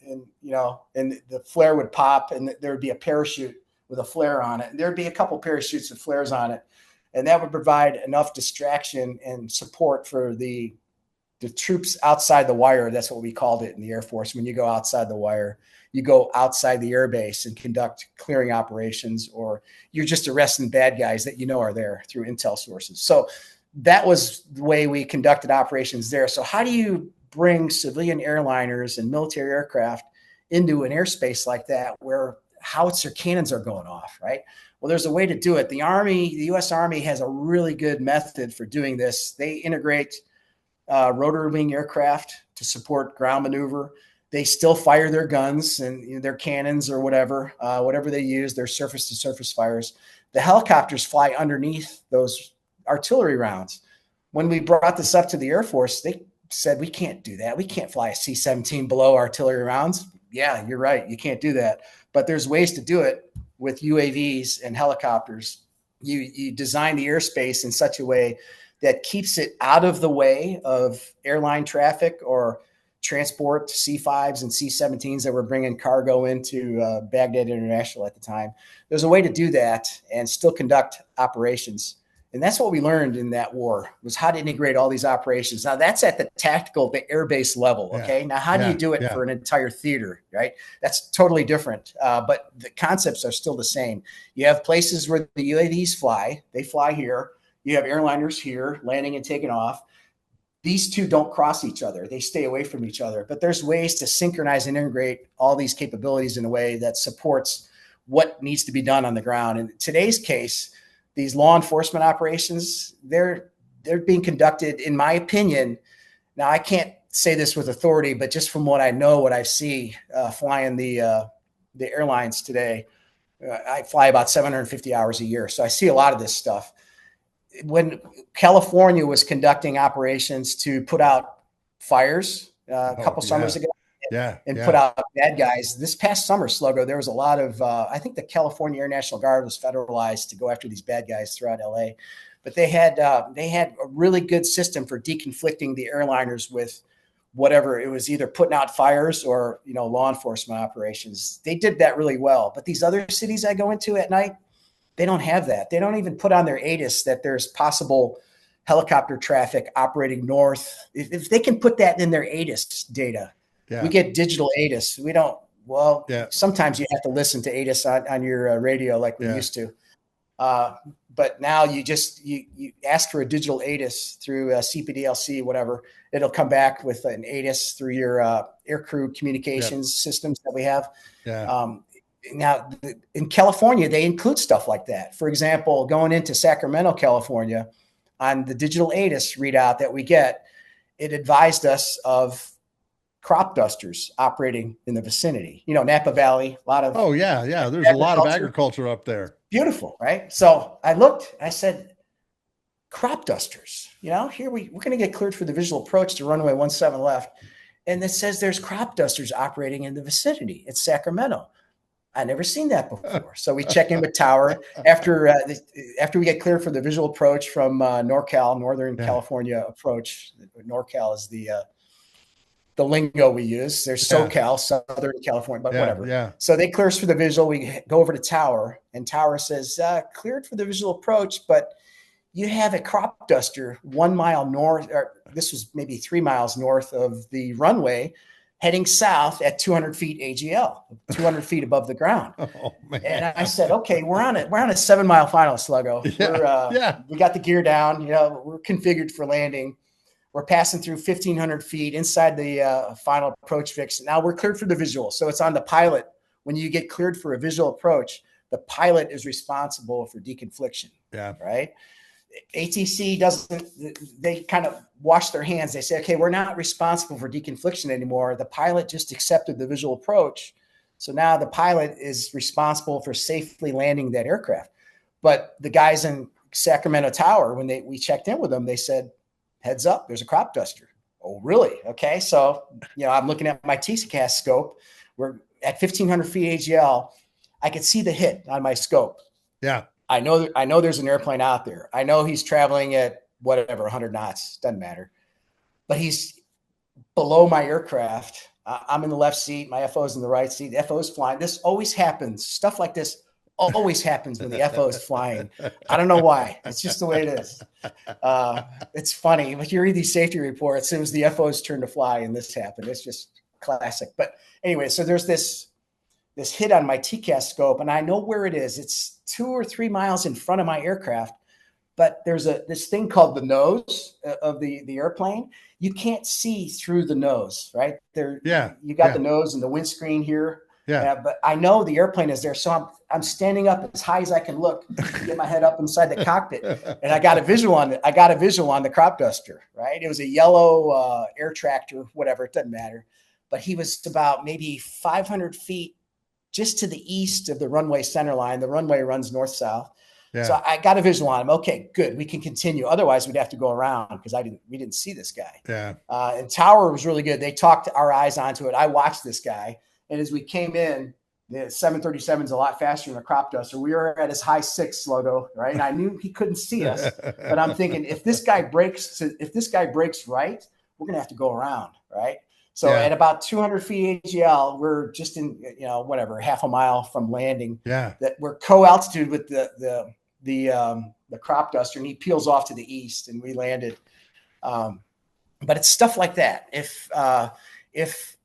the flare would pop, and there would be a parachute with a flare on it. And there'd be a couple parachutes with flares on it, and that would provide enough distraction and support for the troops outside the wire. That's what we called it in the Air Force. When you go outside the wire, you go outside the airbase and conduct clearing operations, or you're just arresting bad guys that are there through intel sources. So that was the way we conducted operations there. So how do you bring civilian airliners and military aircraft into an airspace like that, where howitzer cannons are going off, right? Well, there's a way to do it. The U.S. Army has a really good method for doing this. They integrate rotor wing aircraft to support ground maneuver. They still fire their guns and their cannons, or whatever they use, their surface to surface fires. The helicopters fly underneath those artillery rounds. When we brought this up to the Air Force, they said, we can't do that. We can't fly a C-17 below artillery rounds. Yeah, you're right. You can't do that. But there's ways to do it with UAVs and helicopters. You design the airspace in such a way that keeps it out of the way of airline traffic or transport C-5s and C-17s that were bringing cargo into Baghdad International at the time. There's a way to do that and still conduct operations. And that's what we learned in that war, was how to integrate all these operations. Now, that's at the tactical, the airbase level, okay? Now, how do you do it for an entire theater, right? That's totally different, but the concepts are still the same. You have places where the UAVs fly. They fly here. You have airliners here landing and taking off. These two don't cross each other. They stay away from each other. But there's ways to synchronize and integrate all these capabilities in a way that supports what needs to be done on the ground. In today's case, these law enforcement operations, they're being conducted, in my opinion. Now, I can't say this with authority, but just from what I know, what I see flying the airlines today, I fly about 750 hours a year. So I see a lot of this stuff. When California was conducting operations to put out fires a couple summers ago, put out bad guys, this past summer, Sluggo, there was a lot of, I think the California Air National Guard was federalized to go after these bad guys throughout LA, but they had a really good system for deconflicting the airliners with whatever it was, either putting out fires or, law enforcement operations. They did that really well. But these other cities I go into at night, they don't have that. They don't even put on their ATIS that there's possible helicopter traffic operating north. If they can put that in their ATIS data, we get digital ATIS. We don't. Well, sometimes you have to listen to ATIS on your radio like we used to. But now you ask for a digital ATIS through CPDLC, whatever. It'll come back with an ATIS through your aircrew communications systems that we have. Now, in California, they include stuff like that. For example, going into Sacramento, California, on the digital ATIS readout that we get, it advised us of crop dusters operating in the vicinity. Napa Valley, a lot of there's a lot of agriculture up there. Beautiful, right? So I looked, I said, crop dusters. Here we're going to get cleared for the visual approach to runway 17 left, and it says there's crop dusters operating in the vicinity. It's Sacramento. I never seen that before. So we check in with Tower after we get cleared for the visual approach from NorCal, Northern California approach. NorCal is the lingo we use. There's SoCal, Southern California, but whatever. Yeah. So they clear us for the visual. We go over to Tower, and Tower says, cleared for the visual approach, but you have a crop duster 1 mile north, or this was maybe 3 miles north of the runway, heading south at 200 feet AGL, 200 feet above the ground. Oh, man. And I said, okay, we're on a 7 mile final, Sluggo. We got the gear down, we're configured for landing. We're passing through 1,500 feet inside the final approach fix. Now we're cleared for the visual. So it's on the pilot. When you get cleared for a visual approach, the pilot is responsible for deconfliction. Yeah. Right. ATC they kind of wash their hands. They say, okay, we're not responsible for deconfliction anymore. The pilot just accepted the visual approach. So now the pilot is responsible for safely landing that aircraft. But the guys in Sacramento Tower, when we checked in with them, they said, heads up, there's a crop duster. Oh, really? Okay. So, I'm looking at my TCAS scope. We're at 1,500 feet AGL. I could see the hit on my scope. Yeah. I know there's an airplane out there. I know he's traveling at whatever, 100 knots, doesn't matter. But he's below my aircraft. I'm in the left seat. My FO's in the right seat. The FO's flying. This always happens. Stuff like this always happens when the FO is flying. I don't know why. It's just the way it is. It's funny. But you read these safety reports, it was the FO's turn to fly, and this happened. It's just classic. But anyway, so there's this hit on my TCAS scope, and I know where it is. It's 2 or 3 miles in front of my aircraft, but there's this thing called the nose of the airplane. You can't see through the nose, right? You got the nose and the windscreen here. But I know the airplane is there, so I'm standing up as high as I can look to get my head up inside the cockpit, and I got a visual on it. I got a visual on the crop duster, right? It was a yellow air tractor, whatever, it doesn't matter. But he was about maybe 500 feet just to the east of the runway center line. The runway runs north-south. Yeah. So I got a visual on him. Okay, good. We can continue. Otherwise, we'd have to go around because we didn't see this guy. Yeah. And Tower was really good. They talked our eyes onto it. I watched this guy. And as we came in, the 737 is a lot faster than a crop duster. We were at his high 6 logo, right? And I knew he couldn't see us. But I'm thinking, if this guy breaks right, we're going to have to go around, right? So at about 200 feet AGL, we're just in, half a mile from landing. Yeah. That we're co-altitude with the crop duster, and he peels off to the east, and we landed. But it's stuff like that. If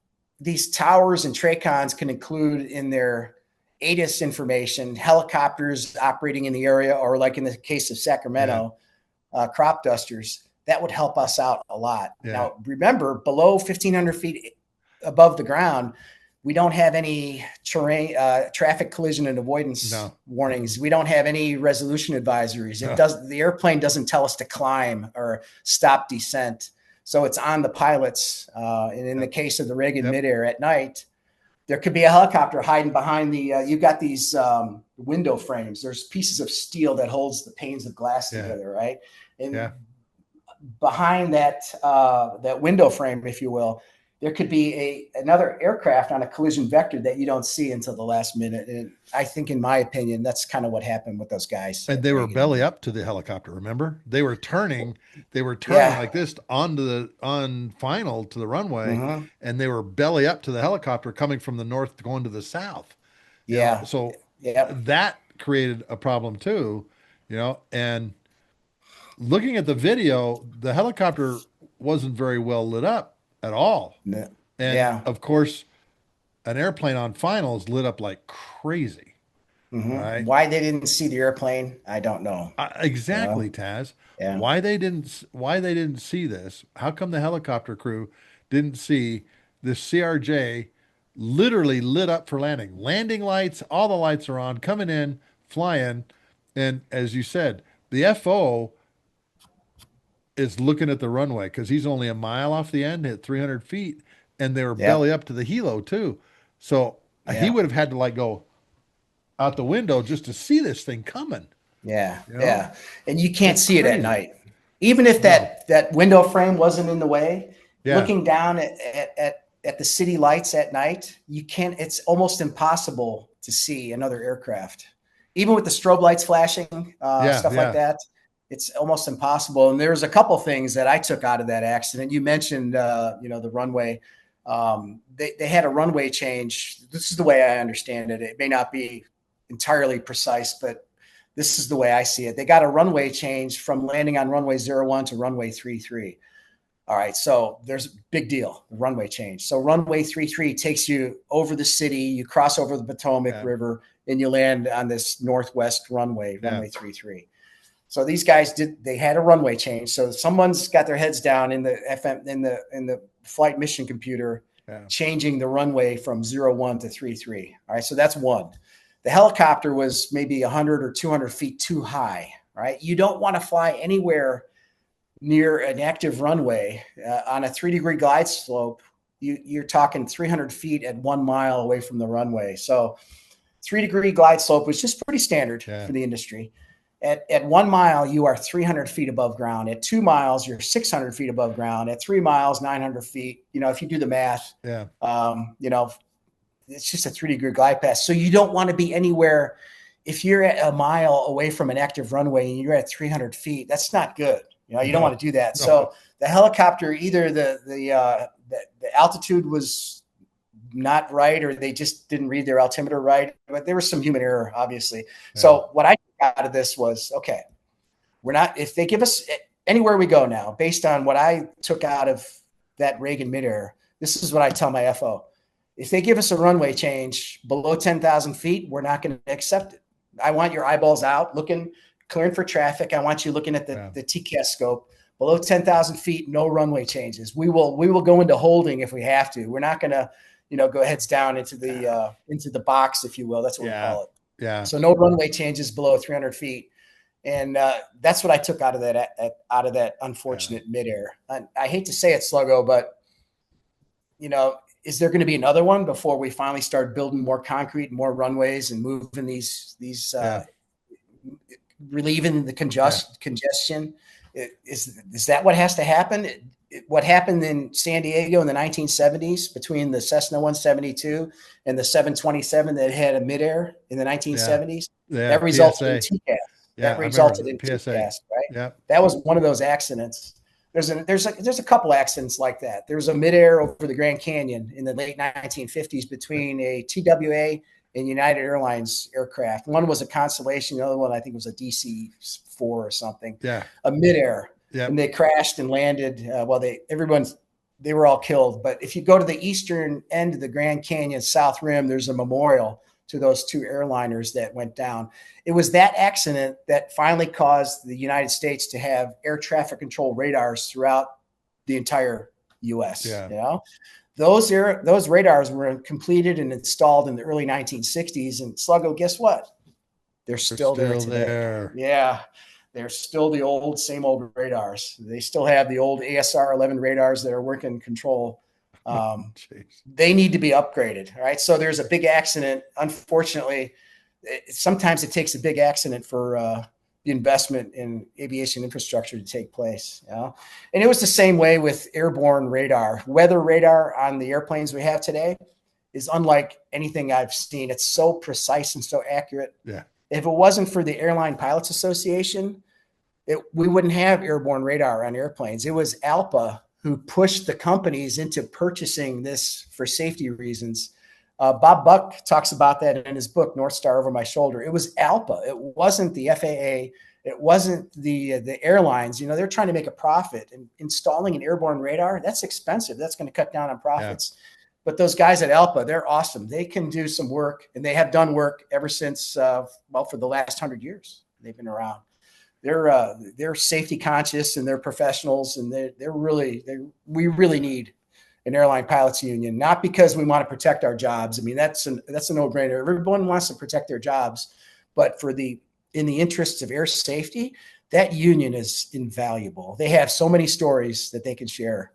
these towers and TRACONs can include in their ATIS information helicopters operating in the area, or like in the case of Sacramento, crop dusters, that would help us out a lot. Yeah. Now, remember, below 1,500 feet above the ground, we don't have any terrain, traffic collision and avoidance warnings. We don't have any resolution advisories. The airplane doesn't tell us to climb or stop descent. So it's on the pilots. And in the case of the rig in midair at night, there could be a helicopter hiding behind you've got these window frames. There's pieces of steel that holds the panes of glass together, right? And behind that window frame, if you will, there could be another aircraft on a collision vector that you don't see until the last minute. And I think, in my opinion, that's kind of what happened with those guys. And they were belly up to the helicopter. Remember, they were turning like this on final to the runway, and they were belly up to the helicopter coming from the north going to the south. Yeah. So that created a problem too, and looking at the video, the helicopter wasn't very well lit up at all. No. And of course, an airplane on finals lit up like crazy. right? Why they didn't see the airplane, I don't know. You Exactly, know? Taz. Yeah. Why they didn't see this? How come the helicopter crew didn't see the CRJ literally lit up for landing? Landing lights, all the lights are on, coming in, flying, and as you said, the FO is looking at the runway because he's only a mile off the end at 300 feet, and they were belly Yep. up to the helo too. So he Yeah. would have had to like go out the window just to see this thing coming. Yeah. You know, Yeah. And you can't it's see it at crazy. night. Even if No. that window frame wasn't in the way, Yeah. looking down at the city lights at night, you can't, it's almost impossible to see another aircraft. Even with the strobe lights flashing, Yeah. stuff like Yeah. that, it's almost impossible. And there's a couple things that I took out of that accident. You mentioned, the runway. They had a runway change. This is the way I understand it. It may not be entirely precise, but this is the way I see it. They got a runway change from landing on runway 01 to runway 33. All right, so there's a big deal, the runway change. So runway 33 takes you over the city, you cross over the Potomac Yeah. River, and you land on this northwest runway, Yeah. runway 33. So these guys they had a runway change. So someone's got their heads down in the FM in the flight mission computer, Yeah. changing the runway from 01 to 33. All right, so that's one. The helicopter was maybe 100 or 200 feet too high. Right, you don't want to fly anywhere near an active runway on a 3-degree glide slope. You're talking 300 feet at 1 mile away from the runway. So 3-degree glide slope was just pretty standard Yeah. for the industry. At 1 mile, you are 300 feet above ground. At 2 miles, you're 600 feet above ground. At 3 miles, 900 feet. If you do the math, Yeah. It's just a 3-degree glide path. So you don't want to be anywhere. If you're at a mile away from an active runway and you're at 300 feet, that's not good. You don't No. want to do that. No. So the helicopter, either the altitude was not right, or they just didn't read their altimeter right. But there was some human error, obviously. Yeah. So what I got out of this was, okay, if they give us anywhere we go now, based on what I took out of that Reagan midair, this is what I tell my FO. If they give us a runway change below 10,000 feet, we're not going to accept it. I want your eyeballs out, clearing for traffic. I want you looking at the TCAS scope. Below 10,000 feet, no runway changes. We will go into holding if we have to. We're not going to, go heads down into the box, if you will. That's what we call it. Yeah. So no runway changes below 300 feet. And that's what I took out of that unfortunate midair. I hate to say it, Sluggo, but is there going to be another one before we finally start building more concrete, more runways, and moving these relieving the congestion? Is that what has to happen? What happened in San Diego in the 1970s between the Cessna 172 and the 727 that had a midair in the 1970s? That resulted in TCAS. That resulted in TCAS, right? Yeah. That was one of those accidents. There's a couple accidents like that. There was a midair over the Grand Canyon in the late 1950s between a TWA and United Airlines aircraft. One was a Constellation, the other one I think was a DC-4 or something. Yeah. A midair. Yeah. And they crashed and landed. They were all killed. But if you go to the eastern end of the Grand Canyon South Rim, there's a memorial to those two airliners that went down. It was that accident that finally caused the United States to have air traffic control radars throughout the entire U.S. Yeah. Those radars were completed and installed in the early 1960s. And Sluggo, guess what? They're still there today. There. Yeah. They're still the same old radars. They still have the old ASR 11 radars that are working control. They need to be upgraded. All right. So there's a big accident. Unfortunately, sometimes it takes a big accident for the investment in aviation infrastructure to take place. And it was the same way with airborne radar. Weather radar on the airplanes we have today is unlike anything I've seen. It's so precise and so accurate. Yeah. If it wasn't for the Airline Pilots Association, we wouldn't have airborne radar on airplanes. It was ALPA who pushed the companies into purchasing this for safety reasons. Bob Buck talks about that in his book, North Star Over My Shoulder. It was ALPA. It wasn't the FAA. It wasn't the airlines. They're trying to make a profit. And installing an airborne radar, that's expensive. That's going to cut down on profits. But those guys at ALPA, they're awesome. They can do some work, and they have done work ever since, for the last 100 years. They've been around. They're safety conscious, and they're professionals, and we really need an airline pilots union, not because we want to protect our jobs. I mean, that's a no-brainer. Everyone wants to protect their jobs, but in the interests of air safety, that union is invaluable. They have so many stories that they can share.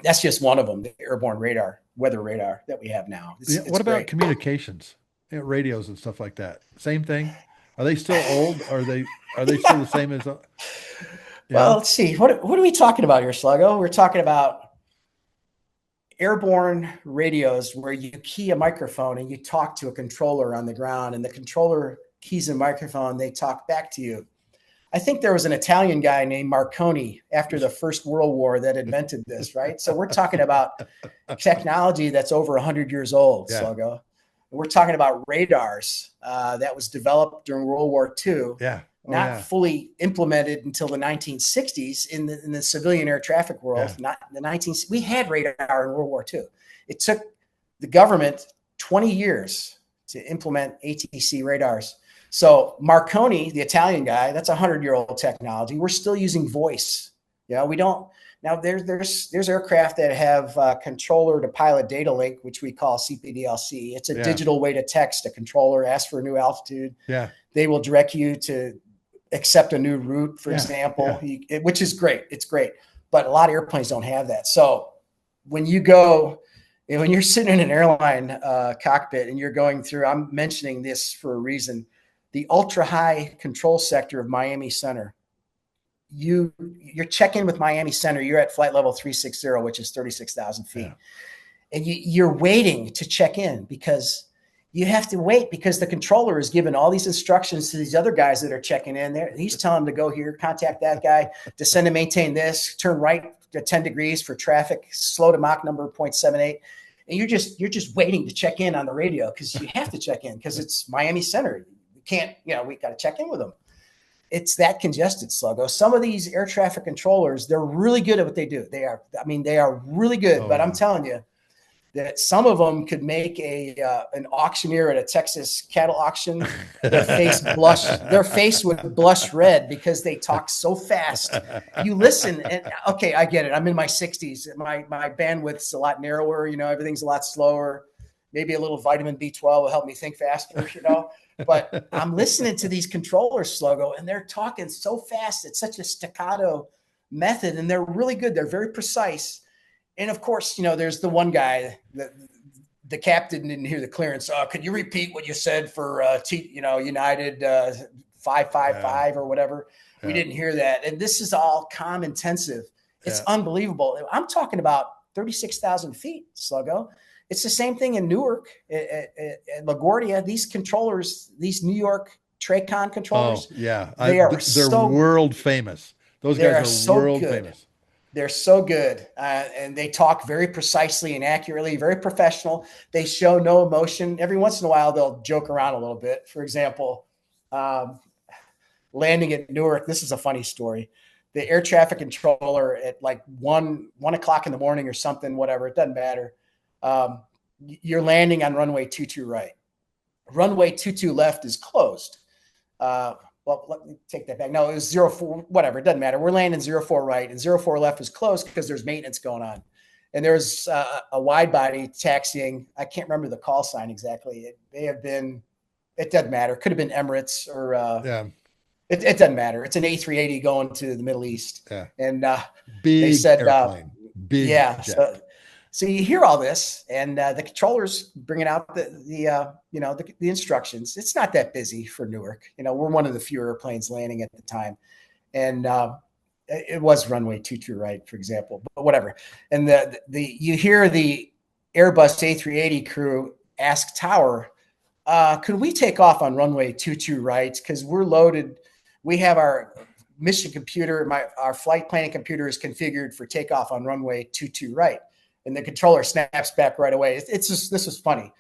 That's just one of them, the airborne radar, weather radar that we have now. What about communications, radios and stuff like that? Same thing. Are they still old? Are they still the same as? Well, let's see. What are we talking about here, Sluggo? We're talking about airborne radios where you key a microphone and you talk to a controller on the ground, and the controller keys a microphone. They talk back to you. I think there was an Italian guy named Marconi after the First World War that invented this, right? So we're talking about technology that's over 100 years old, Sluggo. We're talking about radars that was developed during World War II, not fully implemented until the 1960s in the civilian air traffic world. Not the we had radar in World War II. It took the government 20 years to implement ATC radars. So Marconi, the Italian guy, that's 100-year-old technology. We're still using voice. We don't. Now there's aircraft that have controller to pilot data link, which we call CPDLC. It's a digital way to text a controller, ask for a new altitude. Yeah. They will direct you to accept a new route, for example, which is great. It's great. But a lot of airplanes don't have that. So when you're sitting in an airline cockpit and you're going through, I'm mentioning this for a reason, the ultra high control sector of Miami Center. You're checking with Miami Center. You're at flight level 360, which is 36,000 feet. And you're waiting to check in because you have to wait because the controller is giving all these instructions to these other guys that are checking in there. He's telling them to go here, contact that guy, descend and maintain this, turn right to 10 degrees for traffic, slow to Mach number 0.78. And you're just waiting to check in on the radio because you have to check in because it's Miami Center. You can't, we got to check in with them. It's that congested, Sluggo. Some of these air traffic controllers, they're really good at what they do. They are really good. But I'm telling you that some of them could make an auctioneer at a Texas cattle auction, their face would blush red because they talk so fast. You listen, and okay, I get it. I'm in my 60s. My bandwidth's a lot narrower. Everything's a lot slower. Maybe a little vitamin B12 will help me think faster. But I'm listening to these controllers, Sluggo, and they're talking so fast. It's such a staccato method, and they're really good. They're very precise. And of course, there's the one guy that the captain didn't hear the clearance. Could you repeat what you said for United 555 or whatever? Yeah. We didn't hear that. And this is all comm intensive. It's unbelievable. I'm talking about 36,000 feet, Sluggo. It's the same thing in Newark, at LaGuardia. These controllers, these New York TRACON controllers, they're world famous. Those guys are world famous. They're so good, and they talk very precisely and accurately, very professional. They show no emotion. Every once in a while, they'll joke around a little bit. For example, landing at Newark, this is a funny story. The air traffic controller at like 1 o'clock in the morning or something, whatever, it doesn't matter. You're landing on runway 22 right. Runway 22 left is closed. Well, let me take that back. No, it was 04, whatever. It doesn't matter. We're landing 04 right, and 04 left is closed because there's maintenance going on. And there's a wide body taxiing. I can't remember the call sign exactly. It doesn't matter. Could have been Emirates or it doesn't matter. It's an A380 going to the Middle East. Yeah. And big they said, airplane. Big jet. So you hear all this, and the controllers bringing out the instructions. It's not that busy for Newark. We're one of the few airplanes landing at the time, and it was runway 22 right, for example. But whatever. And you hear the Airbus A380 crew ask Tower, "Could we take off on runway 22 right? Because we're loaded. We have our mission computer. Our flight planning computer is configured for takeoff on runway 22 right." And the controller snaps back right away. This is funny.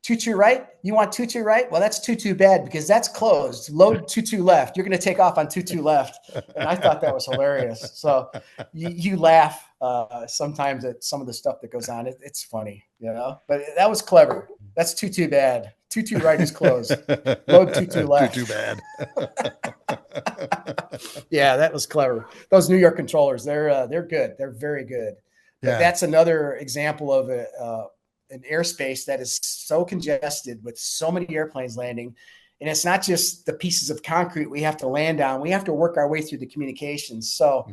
Tutu right? You want Tutu right? Well, that's Tutu bad because that's closed. Load Tutu left. You're going to take off on Tutu left. And I thought that was hilarious. So you laugh sometimes at some of the stuff that goes on. It's funny, but that was clever. That's Tutu bad. Tutu right is closed. Load Tutu left. Tutu bad. Yeah, that was clever. Those New York controllers, they're good. They're very good. But that's another example of an airspace that is so congested with so many airplanes landing. And it's not just the pieces of concrete we have to land on. We have to work our way through the communications. So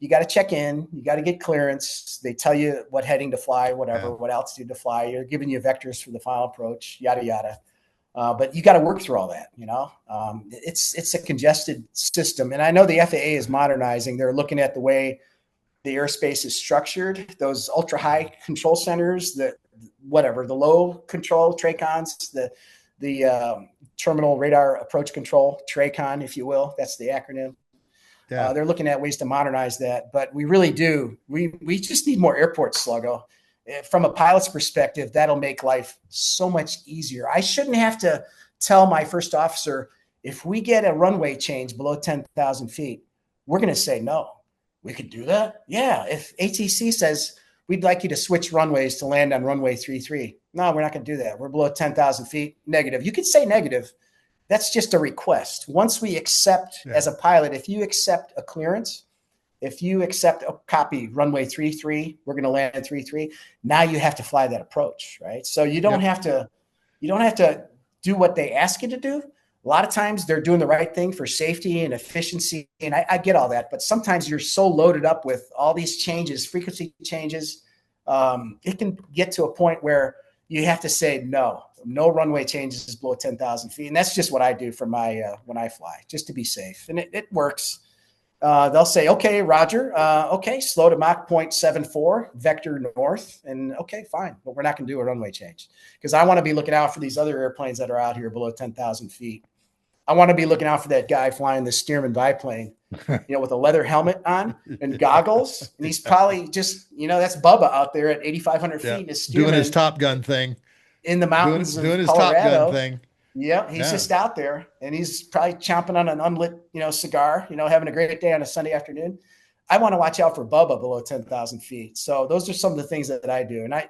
you got to check in, you got to get clearance. They tell you what heading to fly, whatever, what altitude to fly. You're giving you vectors for the final approach, yada, yada. But you got to work through all that, it's a congested system. And I know the FAA is modernizing. They're looking at the way the airspace is structured, those ultra high control centers, the low control TRACONs, the terminal radar approach control, TRACON, if you will. That's the acronym. Yeah. They're looking at ways to modernize that, but we really do. We just need more airports, Sluggo. From a pilot's perspective, that'll make life so much easier. I shouldn't have to tell my first officer, if we get a runway change below 10,000 feet, we're going to say no. We could do that? Yeah. If ATC says, we'd like you to switch runways to land on runway 33. No, we're not going to do that. We're below 10,000 feet. Negative. You could say negative. That's just a request. Once we accept as a pilot, if you accept a clearance, if you accept a copy runway 33, we're going to land at 33. Now you have to fly that approach, right? So you don't have to do what they ask you to do. A lot of times they're doing the right thing for safety and efficiency. And I get all that, but sometimes you're so loaded up with all these changes, frequency changes. It can get to a point where you have to say, no runway changes below 10,000 feet. And that's just what I do for my, when I fly, just to be safe. And it works. They'll say, okay, Roger. Okay. Slow to Mach 0.74 vector north. And okay, fine. But we're not going to do a runway change because I want to be looking out for these other airplanes that are out here below 10,000 feet. I want to be looking out for that guy flying the Stearman biplane, with a leather helmet on and goggles. And he's probably just, that's Bubba out there at 8,500 feet in his Stearman, doing his Top Gun thing in the mountains doing of his Colorado. Top Gun thing. Yep. He's just out there and he's probably chomping on an unlit, cigar, having a great day on a Sunday afternoon. I want to watch out for Bubba below 10,000 feet. So those are some of the things that I do. And I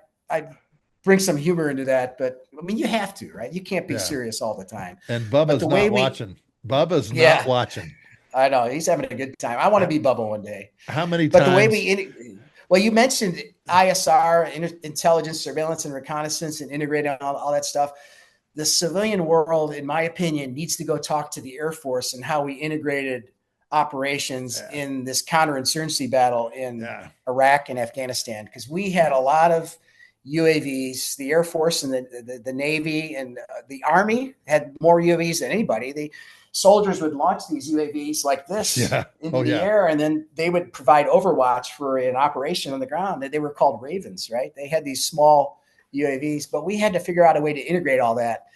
bring some humor into that, but I mean, you have to, right? You can't be serious all the time. And Bubba's not watching. Bubba's not watching. I know he's having a good time. I want to be Bubba one day. How many times? But the way you mentioned ISR, intelligence, surveillance, and reconnaissance, and integrating all that stuff. The civilian world, in my opinion, needs to go talk to the Air Force and how we integrated operations in this counterinsurgency battle in Iraq and Afghanistan, because we had a lot of UAVs. The Air Force and the Navy and the Army had more UAVs than anybody. The soldiers would launch these UAVs like this into the air, and then they would provide overwatch for an operation on the ground. They were called Ravens, right? They had these small UAVs, but we had to figure out a way to integrate all that.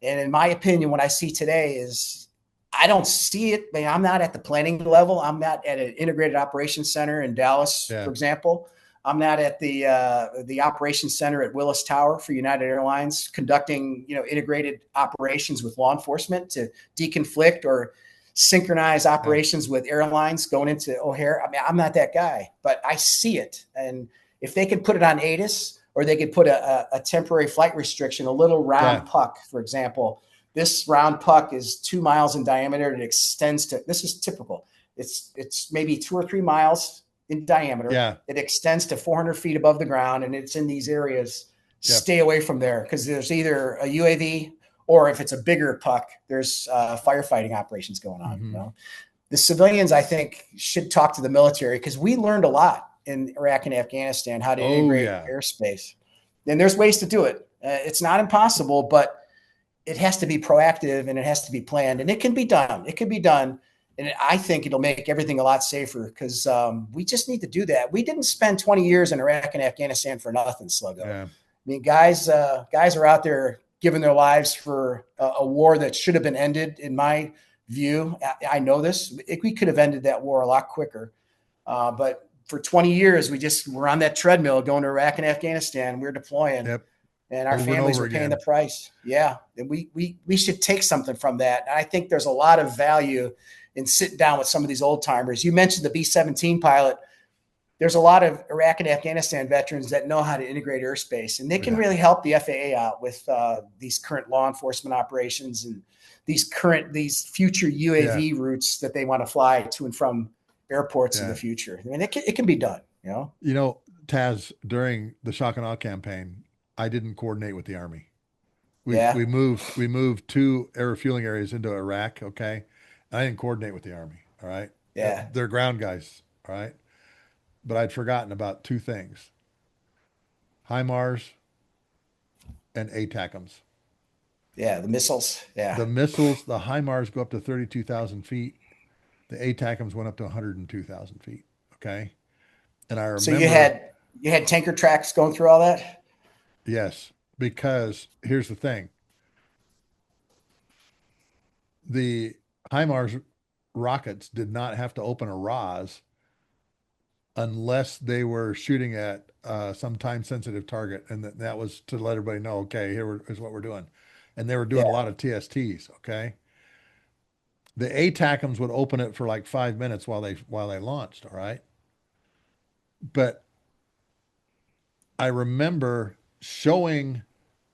And in my opinion, what I see today is I don't see it. I'm not at the planning level. I'm not at an integrated operations center in Dallas, for example. I'm not at the operations center at Willis Tower for United Airlines conducting, integrated operations with law enforcement to deconflict or synchronize operations with airlines going into O'Hare. I mean, I'm not that guy, but I see it. And if they could put it on ATIS, or they could put a temporary flight restriction, a little round puck, for example. This round puck is 2 miles in diameter. It extends to, this is typical. It's maybe 2 or 3 miles in diameter. Yeah. It extends to 400 feet above the ground, and it's in these areas. Stay away from there because there's either a UAV or if it's a bigger puck, there's firefighting operations going on. The civilians, I think, should talk to the military because we learned a lot in Iraq and Afghanistan, how to integrate airspace. And there's ways to do it. It's not impossible, but it has to be proactive and it has to be planned, and it can be done. It can be done. And I think it'll make everything a lot safer because we just need to do that. We didn't spend 20 years in Iraq and Afghanistan for nothing, Sluggo. I mean, guys are out there giving their lives for a war that should have been ended, in my view. I know this. We could have ended that war a lot quicker. But for 20 years, we just were on that treadmill going to Iraq and Afghanistan. We're deploying. and our over and families over were paying again. the price. Yeah. And we should take something from that. And I think there's a lot of value in sitting down with some of these old timers. You mentioned the B-17 pilot. There's a lot of Iraq and Afghanistan veterans that know how to integrate airspace, and they can really help the FAA out with these current law enforcement operations and these future UAV routes that they want to fly to and from airports in the future. I mean, it can be done, you know? You know, Tazz, during the shock and awe campaign, I didn't coordinate with the Army. We moved 2 air refueling areas into Iraq, okay? And I didn't coordinate with the Army, all right? Yeah. They're ground guys, all right? But I'd forgotten about 2 things. HIMARS and ATACMs. Yeah, the missiles. Yeah. The missiles, the HIMARS go up to 32,000 feet. The ATACMs went up to 102,000 feet, okay? And I So remember, you had tanker tracks going through all that? yes, because here's the thing. The HIMARS rockets did not have to open a RAS unless they were shooting at some time sensitive target. And that was to let everybody know, okay, here is what we're doing. And they were doing a lot of TSTs, okay? The ATACMs would open it for like 5 minutes while they launched, all right? But I remember showing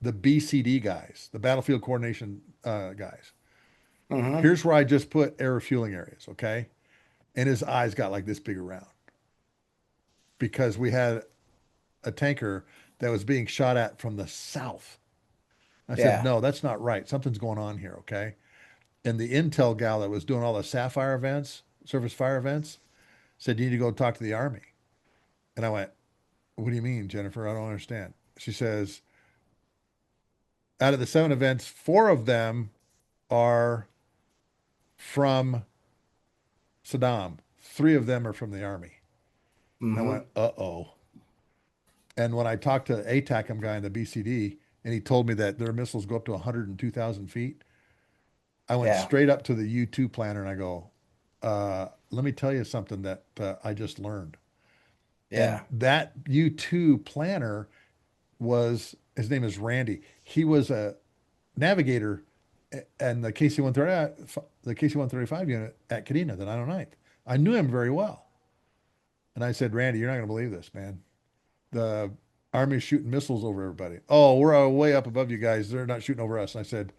the BCD guys, the battlefield coordination guys. Mm-hmm. Here's where I just put air refueling areas, okay? And his eyes got like this big around because we had a tanker that was being shot at from the south. I said, no, that's not right. Something's going on here, okay? And the intel gal that was doing all the Sapphire events, surface fire events, said, you need to go talk to the Army. And I went, what do you mean, Jennifer? I don't understand. She says, out of the 7 events, 4 of them are from Saddam. 3 of them are from the Army. Mm-hmm. I went, uh-oh. And when I talked to ATACM guy in the BCD, and he told me that their missiles go up to 102,000 feet, I went straight up to the U-2 planner and I go, let me tell you something that I just learned. Yeah. And that U-2 planner his name is Randy. He was a navigator and the KC-135 unit at Kadena, the 909th. I knew him very well. And I said, Randy, you're not going to believe this, man. The Army's shooting missiles over everybody. Oh, we're way up above you guys. They're not shooting over us. And I said,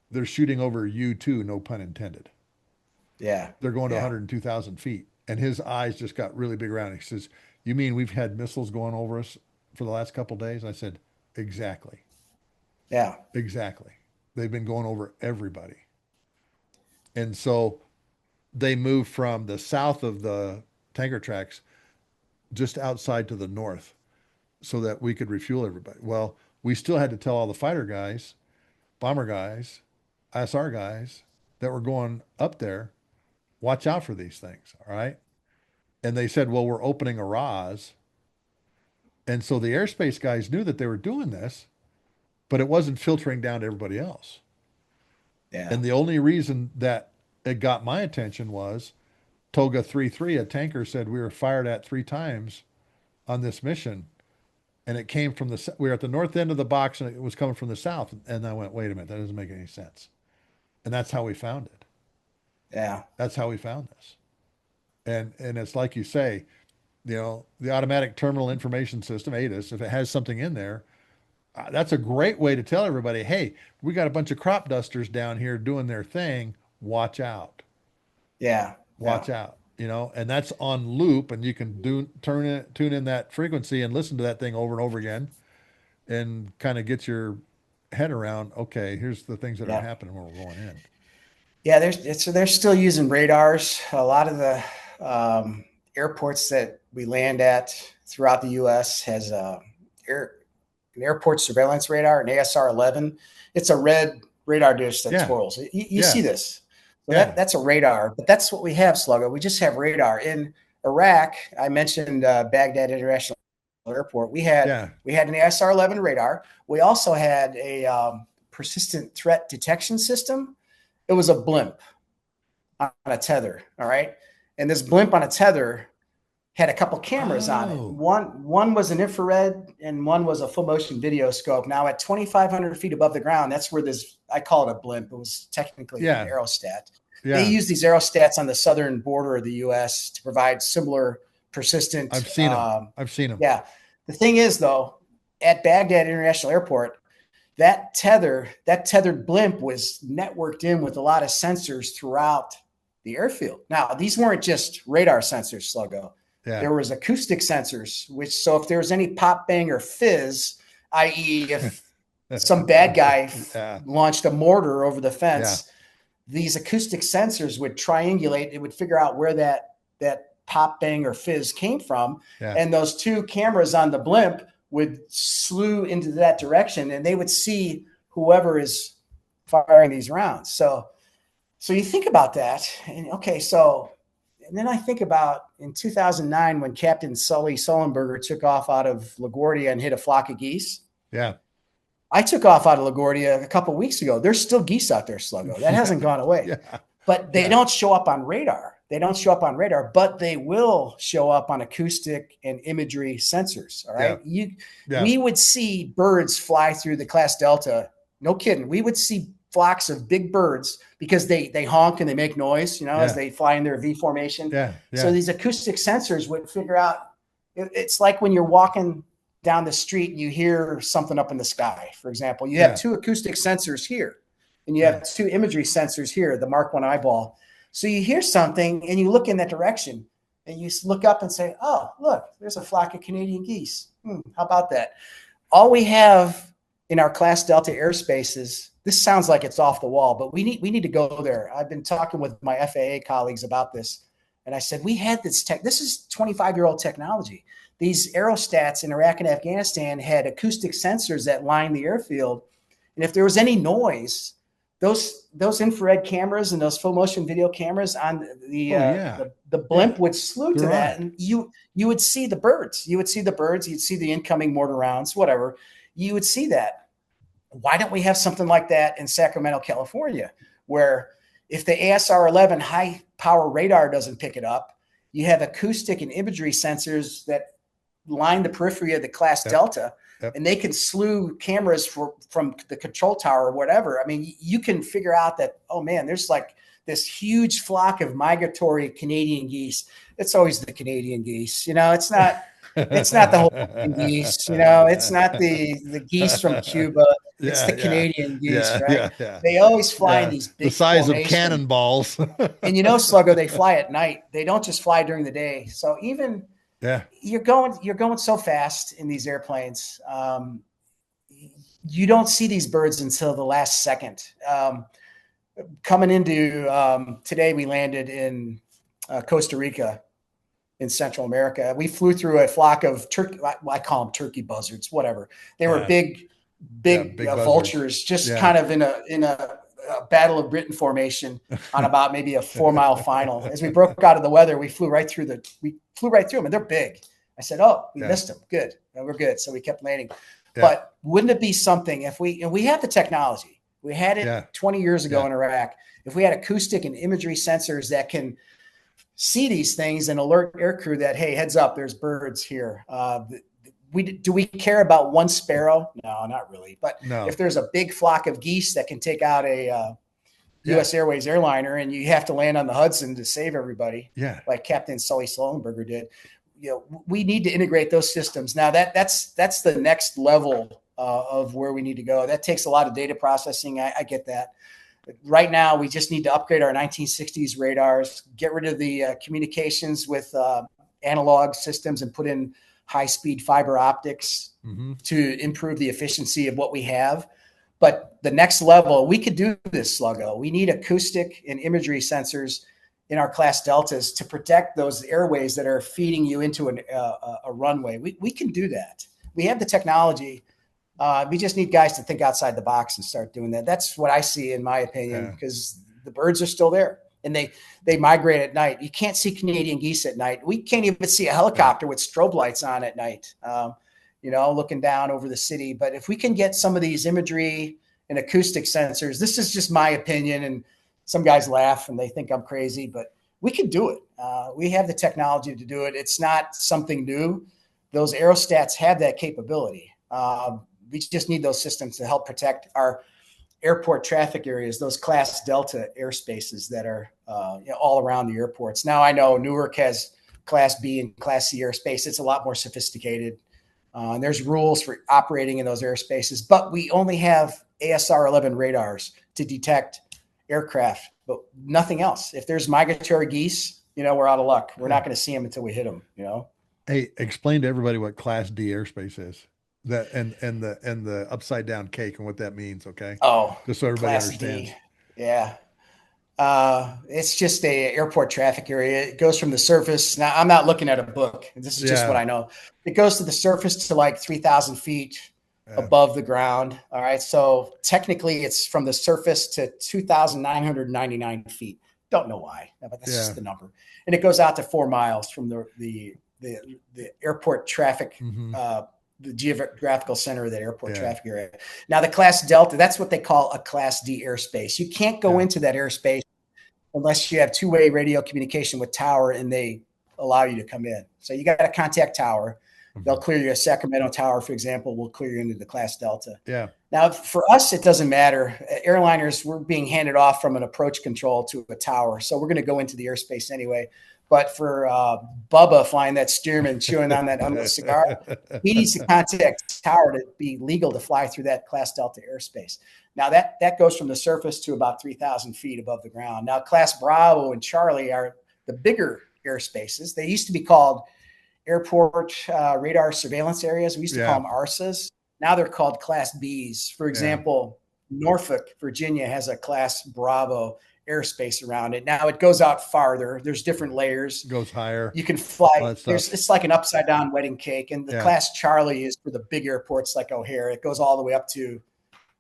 they're shooting over you too, no pun intended. Yeah. They're going to 102,000 feet. And his eyes just got really big around. He says, you mean we've had missiles going over us for the last couple of days? I said, exactly. Yeah. Exactly. They've been going over everybody. And so they moved from the south of the tanker tracks just outside to the north so that we could refuel everybody. Well, we still had to tell all the fighter guys, bomber guys, ISR guys that were going up there, watch out for these things, all right? And they said, well, we're opening a RAS. And so the airspace guys knew that they were doing this, but it wasn't filtering down to everybody else. Yeah. And the only reason that it got my attention was Toga 33, a tanker, said we were fired at 3 times on this mission. And it came from we were at the north end of the box and it was coming from the south. And I went, wait a minute, that doesn't make any sense. And that's how we found it. Yeah. That's how we found this. And it's like you say, you know, the automatic terminal information system, ATIS, if it has something in there, that's a great way to tell everybody, hey, we got a bunch of crop dusters down here doing their thing. Watch out. Yeah. Watch out. You know, and that's on loop, and you can tune in that frequency and listen to that thing over and over again, and kind of get your head around. Okay, here's the things that are happening when we're going in. Yeah, they're still using radars. A lot of the airports that we land at throughout the U.S. has an airport surveillance radar, an ASR-11. It's a red radar dish that twirls. You see this. So that's a radar, but that's what we have, Sluggo. We just have radar. In Iraq, I mentioned Baghdad International Airport. We had an ASR-11 radar. We also had a persistent threat detection system. It was a blimp on a tether, all right? And this blimp on a tether had a couple cameras on it. One was an infrared and one was a full motion video scope. Now at 2,500 feet above the ground, that's where I call it a blimp. It was technically an aerostat. They use these aerostats on the southern border of the U.S. to provide similar persistent. I've seen them. Yeah. The thing is, though, at Baghdad International Airport, that tethered blimp was networked in with a lot of sensors throughout the airfield. Now, these weren't just radar sensors, Sluggo. Yeah. There was acoustic sensors, so if there was any pop, bang, or fizz, i.e. if some bad guy launched a mortar over the fence, these acoustic sensors would triangulate. It would figure out where that pop, bang, or fizz came from. Yeah. And those two cameras on the blimp would slew into that direction, and they would see whoever is firing these rounds. So you think about that, and and then I think about in 2009 when Captain Sully Sullenberger took off out of LaGuardia and hit a flock of geese. Yeah. I took off out of LaGuardia a couple of weeks ago. There's still geese out there, Sluggo. That hasn't gone away. Yeah. But they don't show up on radar. But they will show up on acoustic and imagery sensors. All right. Yeah. We would see birds fly through the class Delta. No kidding. We would see flocks of big birds because they honk and they make noise, as they fly in their V formation. Yeah. So these acoustic sensors would figure out. It's like when you're walking down the street and you hear something up in the sky. For example, you have two acoustic sensors here, and you have two imagery sensors here, the Mach One eyeball. So you hear something and you look in that direction and you look up and say, oh, look, there's a flock of Canadian geese. How about that? All we have in our class Delta airspaces, this sounds like it's off the wall, but we need to go there. I've been talking with my FAA colleagues about this. And I said, we had this this is 25-year-old technology. These aerostats in Iraq and Afghanistan had acoustic sensors that lined the airfield. And if there was any noise, those infrared cameras and those full motion video cameras on the blimp would slew to that, and you would see the birds. You'd see the incoming mortar rounds, whatever. You would see that. Why don't we have something like that in Sacramento, California, where if the ASR-11 high power radar doesn't pick it up, you have acoustic and imagery sensors that line the periphery of the class Delta. Yep. And they can slew cameras from the control tower or whatever. I mean, you can figure out that, oh man, there's like this huge flock of migratory Canadian geese. It's always the Canadian geese, it's not the whole geese, it's not the geese from Cuba. It's the Canadian geese, right? Yeah. They always fly in these big the size of cannonballs. And Sluggo, they fly at night. They don't just fly during the day. So even you're going so fast in these airplanes. You don't see these birds until the last second. Coming into today, we landed in Costa Rica in Central America. We flew through a flock of turkey. I call them turkey buzzards, whatever. They were big vultures, just kind of in a Battle of Britain formation on about maybe a 4-mile final. As we broke out of the weather, we flew right through them, and they're big. I said, oh, we missed them. Good. And we're good. So we kept landing. Yeah. But wouldn't it be something if we have the technology, we had it 20 years ago in Iraq. If we had acoustic and imagery sensors that can see these things and alert aircrew that, hey, heads up, there's birds here. Do we care about one sparrow? No, not really. But if there's a big flock of geese that can take out a U.S. Airways airliner and you have to land on the Hudson to save everybody, like Captain Sully Sullenberger did, we need to integrate those systems. Now that's the next level of where we need to go. That takes a lot of data processing. I get that. But right now, we just need to upgrade our 1960s radars, get rid of the communications with analog systems, and put in high-speed fiber optics to improve the efficiency of what we have. But the next level, we could do this, Sluggo. We need acoustic and imagery sensors in our class Deltas to protect those airways that are feeding you into a runway. We can do that. We have the technology. We just need guys to think outside the box and start doing that. That's what I see, in my opinion, because the birds are still there. And they migrate at night. You can't see Canadian geese at night. We can't even see a helicopter with strobe lights on at night, looking down over the city. But if we can get some of these imagery and acoustic sensors, this is just my opinion, and some guys laugh and they think I'm crazy, but we can do it. We have the technology to do it. It's not something new. Those aerostats have that capability. We just need those systems to help protect our airport traffic areas, those Class Delta airspaces that are all around the airports. Now I know Newark has Class B and Class C airspace. It's a lot more sophisticated. And there's rules for operating in those airspaces, but we only have ASR 11 radars to detect aircraft, but nothing else. If there's migratory geese, we're out of luck. We're not going to see them until we hit them. Hey, explain to everybody what Class D airspace is. That and the upside down cake and what that means. Okay, Oh, just so everybody Class understands. D. Yeah. It's just a airport traffic area. It goes from the surface. Now, I'm not looking at a book. This is just what Yeah, I know. It goes to the surface to like 3,000 feet yeah, above the ground. All right. So technically, it's from the surface to 2,999 feet. Don't know why, but that's yeah. just the number. And it goes out to 4 miles from the airport traffic, Hmm. the geographical center of that airport Yeah, traffic area. Now, the Class Delta, that's what they call a Class D airspace. You can't go yeah. into that airspace unless you have two-way radio communication with tower and they allow you to come in. So you got to contact tower. They'll Hmm. clear you. A Sacramento tower, for example, will clear you into the Class Delta. Yeah, Now, for us, it doesn't matter. Airliners, we're being handed off from an approach control to a tower. So we're going to go into the airspace anyway. But for Bubba flying that Stearman, chewing on that unlit cigar, he needs to contact tower to be legal to fly through that Class Delta airspace. Now, that goes from the surface to about 3,000 feet above the ground. Now, Class Bravo and Charlie are the bigger airspaces. They used to be called airport radar surveillance areas. We used to call yeah, them ARSAs. Now they're called Class Bs. For yeah. example, Norfolk, Virginia has a Class Bravo airspace around it. Now it goes out farther. There's different layers. Goes higher, You can all fly. that stuff. It's like an upside down wedding cake. And the Yeah, Class Charlie is for the big airports like O'Hare. It goes all the way up to,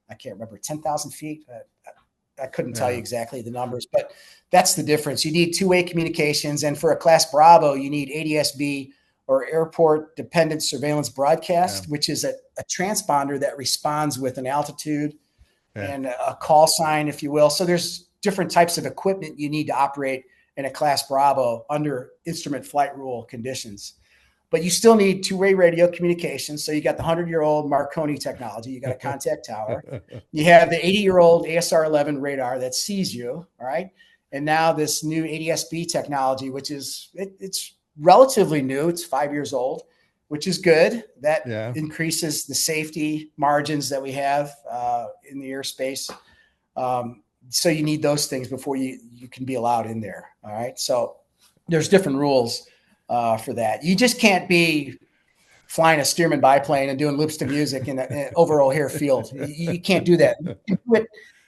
I can't remember, 10,000 feet. I couldn't tell you yeah, exactly the numbers, but that's the difference. You need two-way communications. And for a Class Bravo, you need ADS-B or airport dependent surveillance yeah, broadcast, which is a transponder that responds with an altitude yeah. and a call sign, if you will. So there's different types of equipment you need to operate in a Class Bravo under instrument flight rule conditions. But you still need two-way radio communication. So you got the 100-year-old Marconi technology. You got a contact tower. You have the 80-year-old ASR 11 radar that sees you. All right. And now this new ADS-B technology, which is it's relatively new. It's 5 years old, which is good. That Yeah. increases the safety margins that we have in the airspace. So you need those things before you can be allowed in there. All right. So there's different rules for that. You just can't be flying a Stearman biplane and doing loops to music in over O'Hare Field. You can't do that.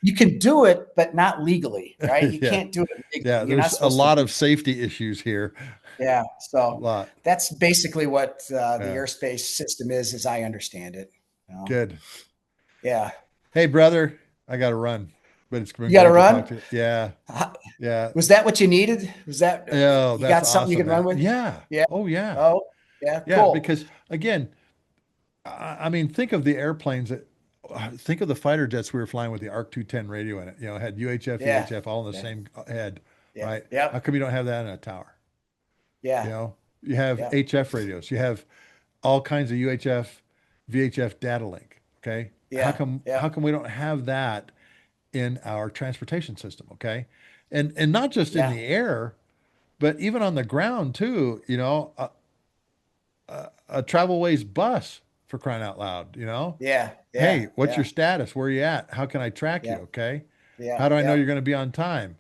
You can do it, but not legally, right? You Yeah, can't do it yeah. legally. You're not There's a supposed to lot do of safety issues here. that. Yeah. A So lot. that's basically what the Yeah. airspace system is, as I understand it. Good. Yeah. Hey, brother, I got to run, but it's been You got to great to talk run. to you. Yeah, yeah. Was that what you needed? Was that Oh, you that's got something you awesome, could man. run with? Yeah. Yeah. Oh, yeah. Oh, yeah. Yeah. Cool. Because again, I mean, think of the airplanes that, think of the fighter jets we were flying with the ARC 210 radio in it. It had UHF, Yeah. VHF all in the Yeah. same head, Yeah. right? How Yep. come you don't have that in a tower? Yeah. You have Yeah. HF radios, you have all kinds of UHF, VHF data link. Okay. Yeah. How Yeah. come we don't have that in our transportation system? Okay. And not just in Yeah. the air, but even on the ground too, a travelways bus for crying out loud, Yeah. hey, Yeah. what's your Yeah. status? Where are you at? How can I track you? Yeah. Okay. Yeah. How do I know Yeah. you're going to be on time?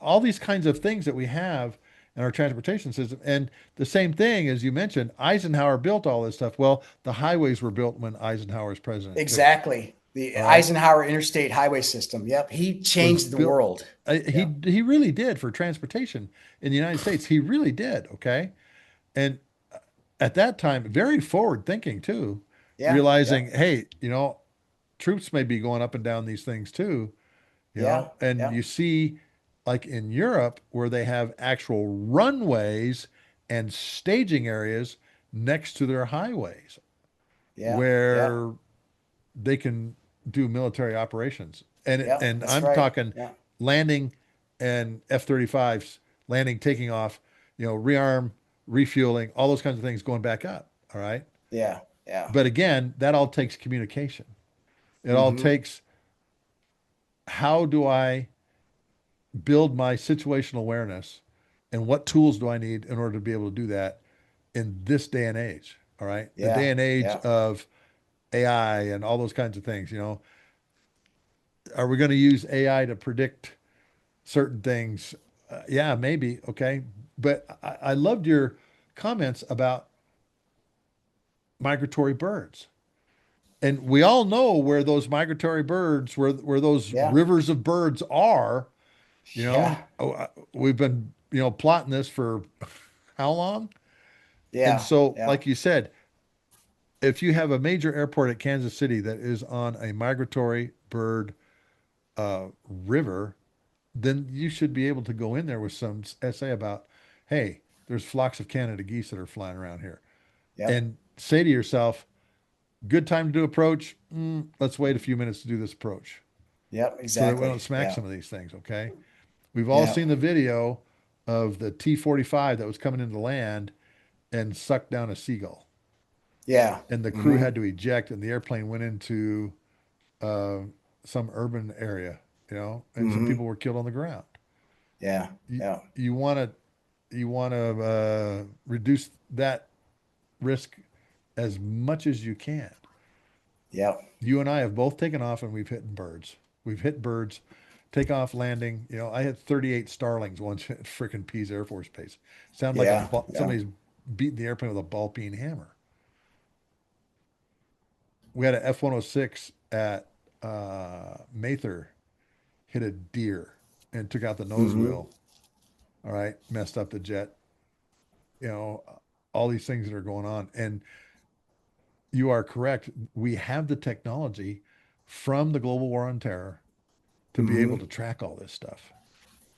All these kinds of things that we have in our transportation system. And the same thing, as you mentioned, Eisenhower built all this stuff. Well, the highways were built when Eisenhower was president too. Exactly. The All right. Eisenhower Interstate Highway System. Yep. He Was changed the built. world. Yeah. He really did for transportation in the United States. He really did. Okay. And at that time, very forward thinking too, Yeah. Yeah. realizing, hey, troops may be going up and down these things too, Yeah. and Yeah. you see like in Europe where they have actual runways and staging areas next to their highways Yeah. Yeah. where they can do military operations. And Yeah. and That's I'm right. talking Yeah. landing and F-35s landing, taking off, rearm, refueling, all those kinds of things going back up. All right. Yeah. Yeah. But again, that all takes communication. It all Mm-hmm. takes, how do I build my situational awareness, and what tools do I need in order to be able to do that in this day and age? All right. The day Yeah. and age Yeah. of AI and all those kinds of things, are we going to use AI to predict certain things? Yeah, maybe. Okay. But I loved your comments about migratory birds. And we all know where those migratory birds, where those Yeah. rivers of birds are. Yeah. We've been, plotting this for how long? And Yeah. so, Yeah. like you said, if you have a major airport at Kansas City that is on a migratory bird river, then you should be able to go in there with some essay about, hey, there's flocks of Canada geese that are flying around here, Yep. and say to yourself, good time to do approach. Let's wait a few minutes to do this approach Yep. so that we Exactly. don't smack Yeah. some of these things. Okay. We've all Yeah. seen the video of the T-45 that was coming into land and sucked down a seagull, Yeah. and the crew Mm-hmm. had to eject, and the airplane went into uh, some urban area, and some Mm-hmm. people were killed on the ground. Yeah. You, Yeah. you want to reduce that risk as much as you can. Yep. You and I have both taken off, and we've hit birds. We've hit birds, take off, landing. I had 38 starlings once at freaking Pease Air Force Base. Sounded like Yeah. Yeah. somebody's beating the airplane with a ball peen hammer. We had a F-106 at Mather hit a deer and took out the nose Mm-hmm. wheel. All right, messed up the jet. You know, all these things that are going on, and you are correct. We have the technology from the global war on terror to be able Mm-hmm. to track all this stuff.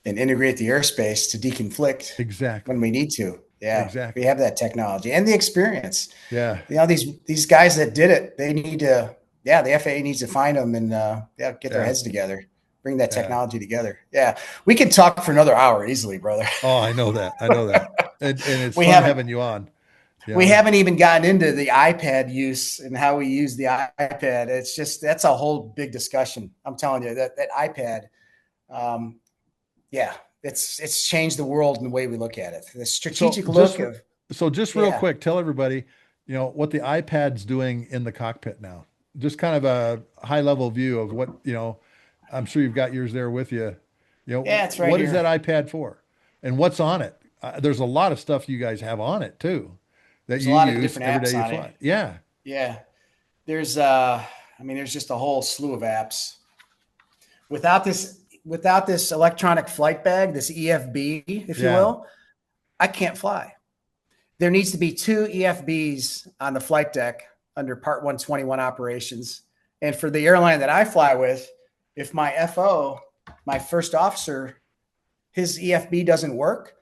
And integrate the airspace to deconflict when Exactly. we need to. Yeah, we Exactly. have that technology and the experience. Yeah. These guys that did it, they need to. Yeah, the FAA needs to find them and get their Yeah. heads together, bring that Yeah. technology together. Yeah, we can talk for another hour easily, brother. Oh, I know that. I know that. And it's we fun haven't having you on. we haven't even gotten into the iPad use and how we use the iPad. It's just that's a whole big discussion. I'm telling you that iPad. Um, yeah, it's changed the world in the way we look at it. The So strategic just look of just real yeah, quick, tell everybody, what the iPad's doing in the cockpit now. Just kind of a high level view of what, I'm sure you've got yours there with you. yeah, it's right What is that here. iPad for? And what's on it? There's a lot of stuff you guys have on it too that There's a you lot of use different every day apps you on it. fly. Yeah. Yeah, there's there's just a whole slew of apps. Without this electronic flight bag, this EFB, if you Yeah. will, I can't fly. There needs to be two EFBs on the flight deck under Part 121 operations. And for the airline that I fly with, if my FO, my first officer, his EFB doesn't work,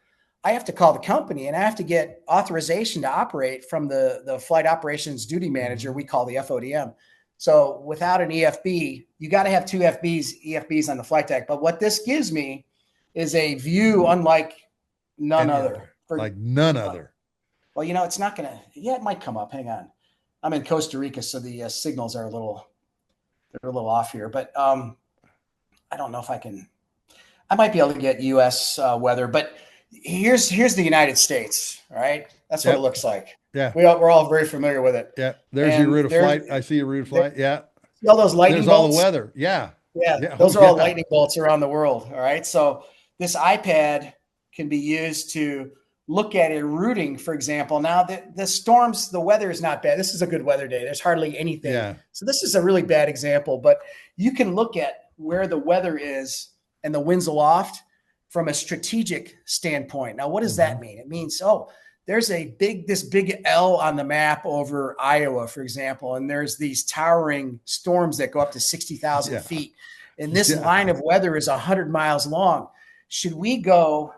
I have to call the company and I have to get authorization to operate from the flight operations duty manager, Mhm. we call the FODM. So without an EFB, you got to have two EFBs on the flight deck. But what this gives me is a view unlike none Any other. other. Like none Uh, other. well, it's not going to, yeah, it might come up. Hang on. I'm in Costa Rica, so the signals are they're a little off here, but I don't know if I might be able to get US weather, but here's the United States. All right. That's what it Yep. looks like. Yeah. We're all very familiar with it. Yeah. There's your And route of flight. I see your route of flight. Yeah. all those There's lightning all the bolts. weather. Yeah. Yeah. Yeah. Oh, Those are all yeah. lightning bolts around the world. All right. So this iPad can be used to look at a routing, for example. Now the storms, the weather is not bad. This is a good weather day. There's hardly anything. Yeah. So this is a really bad example, but you can look at where the weather is and the winds aloft from a strategic standpoint. Now, what does Mhm. that mean? It means, there's this big L on the map over Iowa, for example, and there's these towering storms that go up to 60,000 Yeah. feet. And this Yeah. line of weather is 100 miles long. Should we go?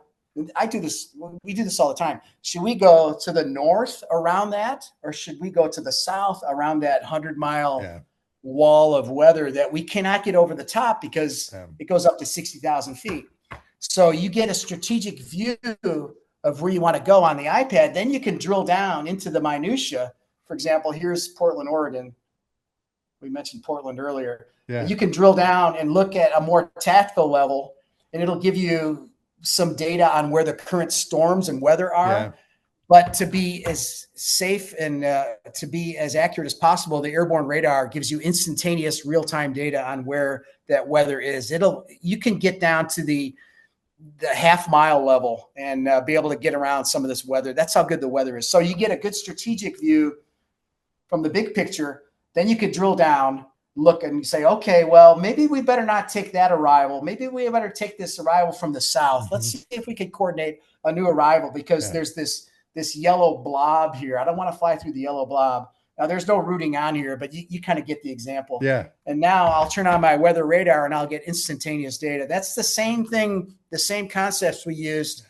I do this. We do this all the time. Should we go to the north around that, or should we go to the south around that 100-mile Yeah. wall of weather that we cannot get over the top because Yeah. it goes up to 60,000 feet? So you get a strategic view of where you want to go on the iPad. Then you can drill down into the minutia. For example, here's Portland, Oregon. We mentioned Portland earlier. Yeah. You can drill down and look at a more tactical level, and it'll give you some data on where the current storms and weather are. Yeah. But to be as safe and to be as accurate as possible, the airborne radar gives you instantaneous real-time data on where that weather is. You can get down to the half-mile level and be able to get around some of this weather. That's how good the weather is. So you get a good strategic view from the big picture. Then you could drill down, look, and say, okay, well, maybe we better not take that arrival. Maybe we better take this arrival from the south. Mm-hmm. Let's see if we can coordinate a new arrival, because there's this yellow blob here. I don't want to fly through the yellow blob. Now, there's no routing on here, but you kind of get the example. Yeah. And now I'll turn on my weather radar and I'll get instantaneous data. That's the same thing, the same concepts we used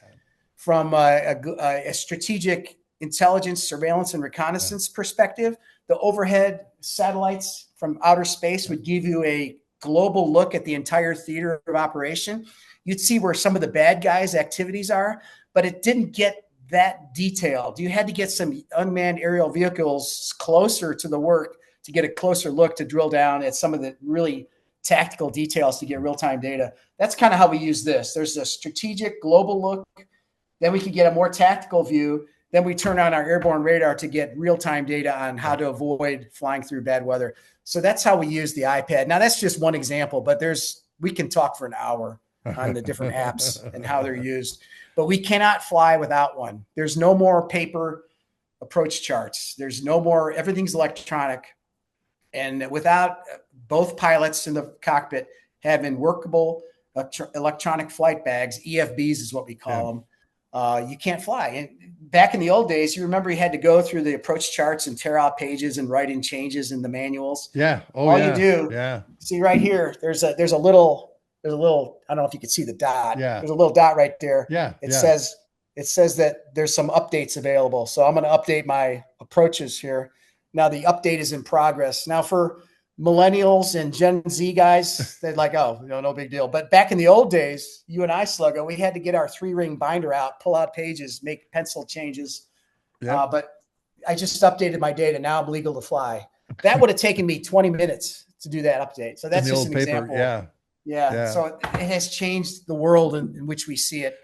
from a strategic intelligence, surveillance, and reconnaissance perspective. The overhead satellites from outer space would give you a global look at the entire theater of operation. You'd see where some of the bad guys' activities are, but it didn't get that detailed. You had to get some unmanned aerial vehicles closer to the work to get a closer look, to drill down at some of the really tactical details to get real-time data. That's kind of how we use this. There's a strategic global look. Then we can get a more tactical view. Then we turn on our airborne radar to get real-time data on how to avoid flying through bad weather. So that's how we use the iPad. Now, that's just one example, but we can talk for an hour on the different apps and how they're used. But we cannot fly without one. There's no more paper approach charts. There's no more, everything's electronic. And without both pilots in the cockpit having workable electronic flight bags, EFBs is what we call them, you can't fly. And back in the old days, you remember you had to go through the approach charts and tear out pages and write in changes in the manuals. Yeah. All you do, see right here, there's a little, I don't know if you can see the dot. Yeah. There's a little dot right there. Yeah. It says that there's some updates available. So I'm going to update my approaches here. Now the update is in progress. Now for millennials and Gen Z guys, they're like, oh, no big deal. But back in the old days, you and I, Sluggo, we had to get our 3-ring binder out, pull out pages, make pencil changes. Yep. But I just updated my data. Now I'm legal to fly. That would have taken me 20 minutes to do that update. So that's just an example. Yeah. So it has changed the world in which we see it.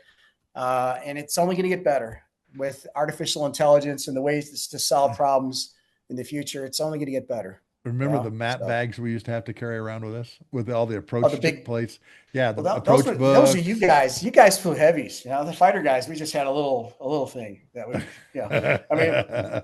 And it's only going to get better with artificial intelligence and the ways to solve problems in the future. It's only going to get better. Remember the map bags we used to have to carry around with us with all the approach plates? Yeah. The approach book. Those are you guys. You guys flew heavies. The fighter guys, we just had a little thing that would, I mean,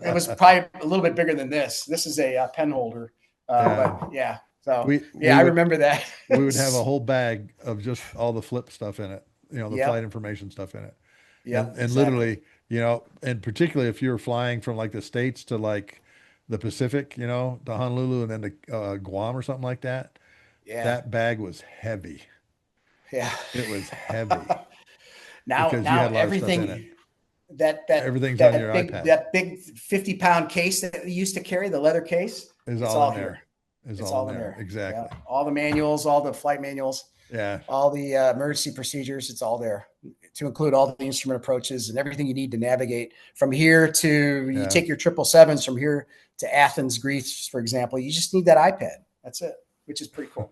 it was probably a little bit bigger than this. This is a pen holder. But yeah. So I remember that. We would have a whole bag of just all the flip stuff in it, the flight information stuff in it. Yeah. And literally, and particularly if you're flying from like the States to like the Pacific, to Honolulu and then to Guam or something like that. Yeah. That bag was heavy. Yeah. It was heavy. now everything everything's on your iPad. That big 50-pound case that we used to carry, the leather case, is all in here. It's all in there. Exactly. Yeah. All the manuals, all the flight manuals, all the emergency procedures, it's all there, to include all the instrument approaches and everything you need to navigate from here to you take your 777s from here to Athens, Greece, for example. You just need that iPad. That's it, which is pretty cool.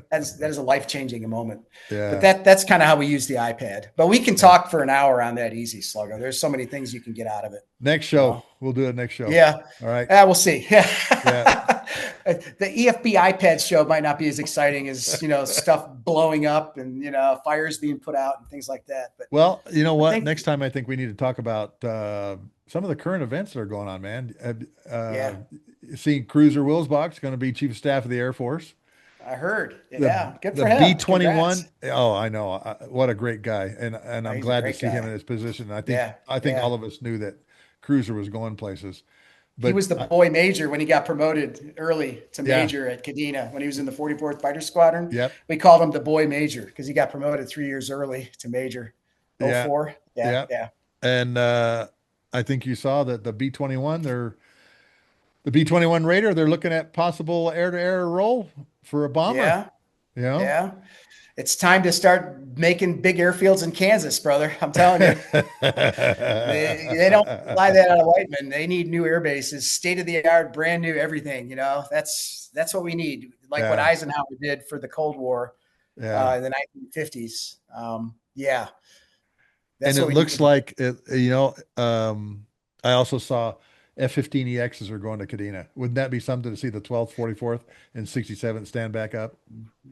That is a life-changing moment. Yeah. But that's kind of how we use the iPad. But we can talk for an hour on that easy, Sluggo. There's so many things you can get out of it. Next show. We'll do it next show. Yeah. All right. We'll see. Yeah. The EFB iPad show might not be as exciting as, stuff blowing up and, fires being put out and things like that. But well, you know what? Next time I think we need to talk about some of the current events that are going on, man. Seeing Cruiser Wilsbach's going to be Chief of Staff of the Air Force. I heard. Good for him. The B-21. Oh, I know. What a great guy. And I'm glad to see him in his position. I think all of us knew that Cruiser was going places. But he was the boy major when he got promoted early to major at Kadena when he was in the 44th Fighter Squadron. Yep. We called him the boy major because he got promoted 3 years early to major. 04. Yeah. And I think you saw that the B-21, the B-21 Raider, they're looking at possible air-to-air roll for a bomber. Yeah. Yeah. It's time to start making big airfields in Kansas, brother. I'm telling you. They don't fly that out of Whiteman. They need new air bases, state of the art, brand new everything. That's what we need. Like what Yeah. Eisenhower did for the Cold War Yeah. in the 1950s. Yeah, And that's it what we need looks to do. like I also saw F-15EXs are going to Kadena. Wouldn't that be something to see the 12th, 44th, and 67th stand back up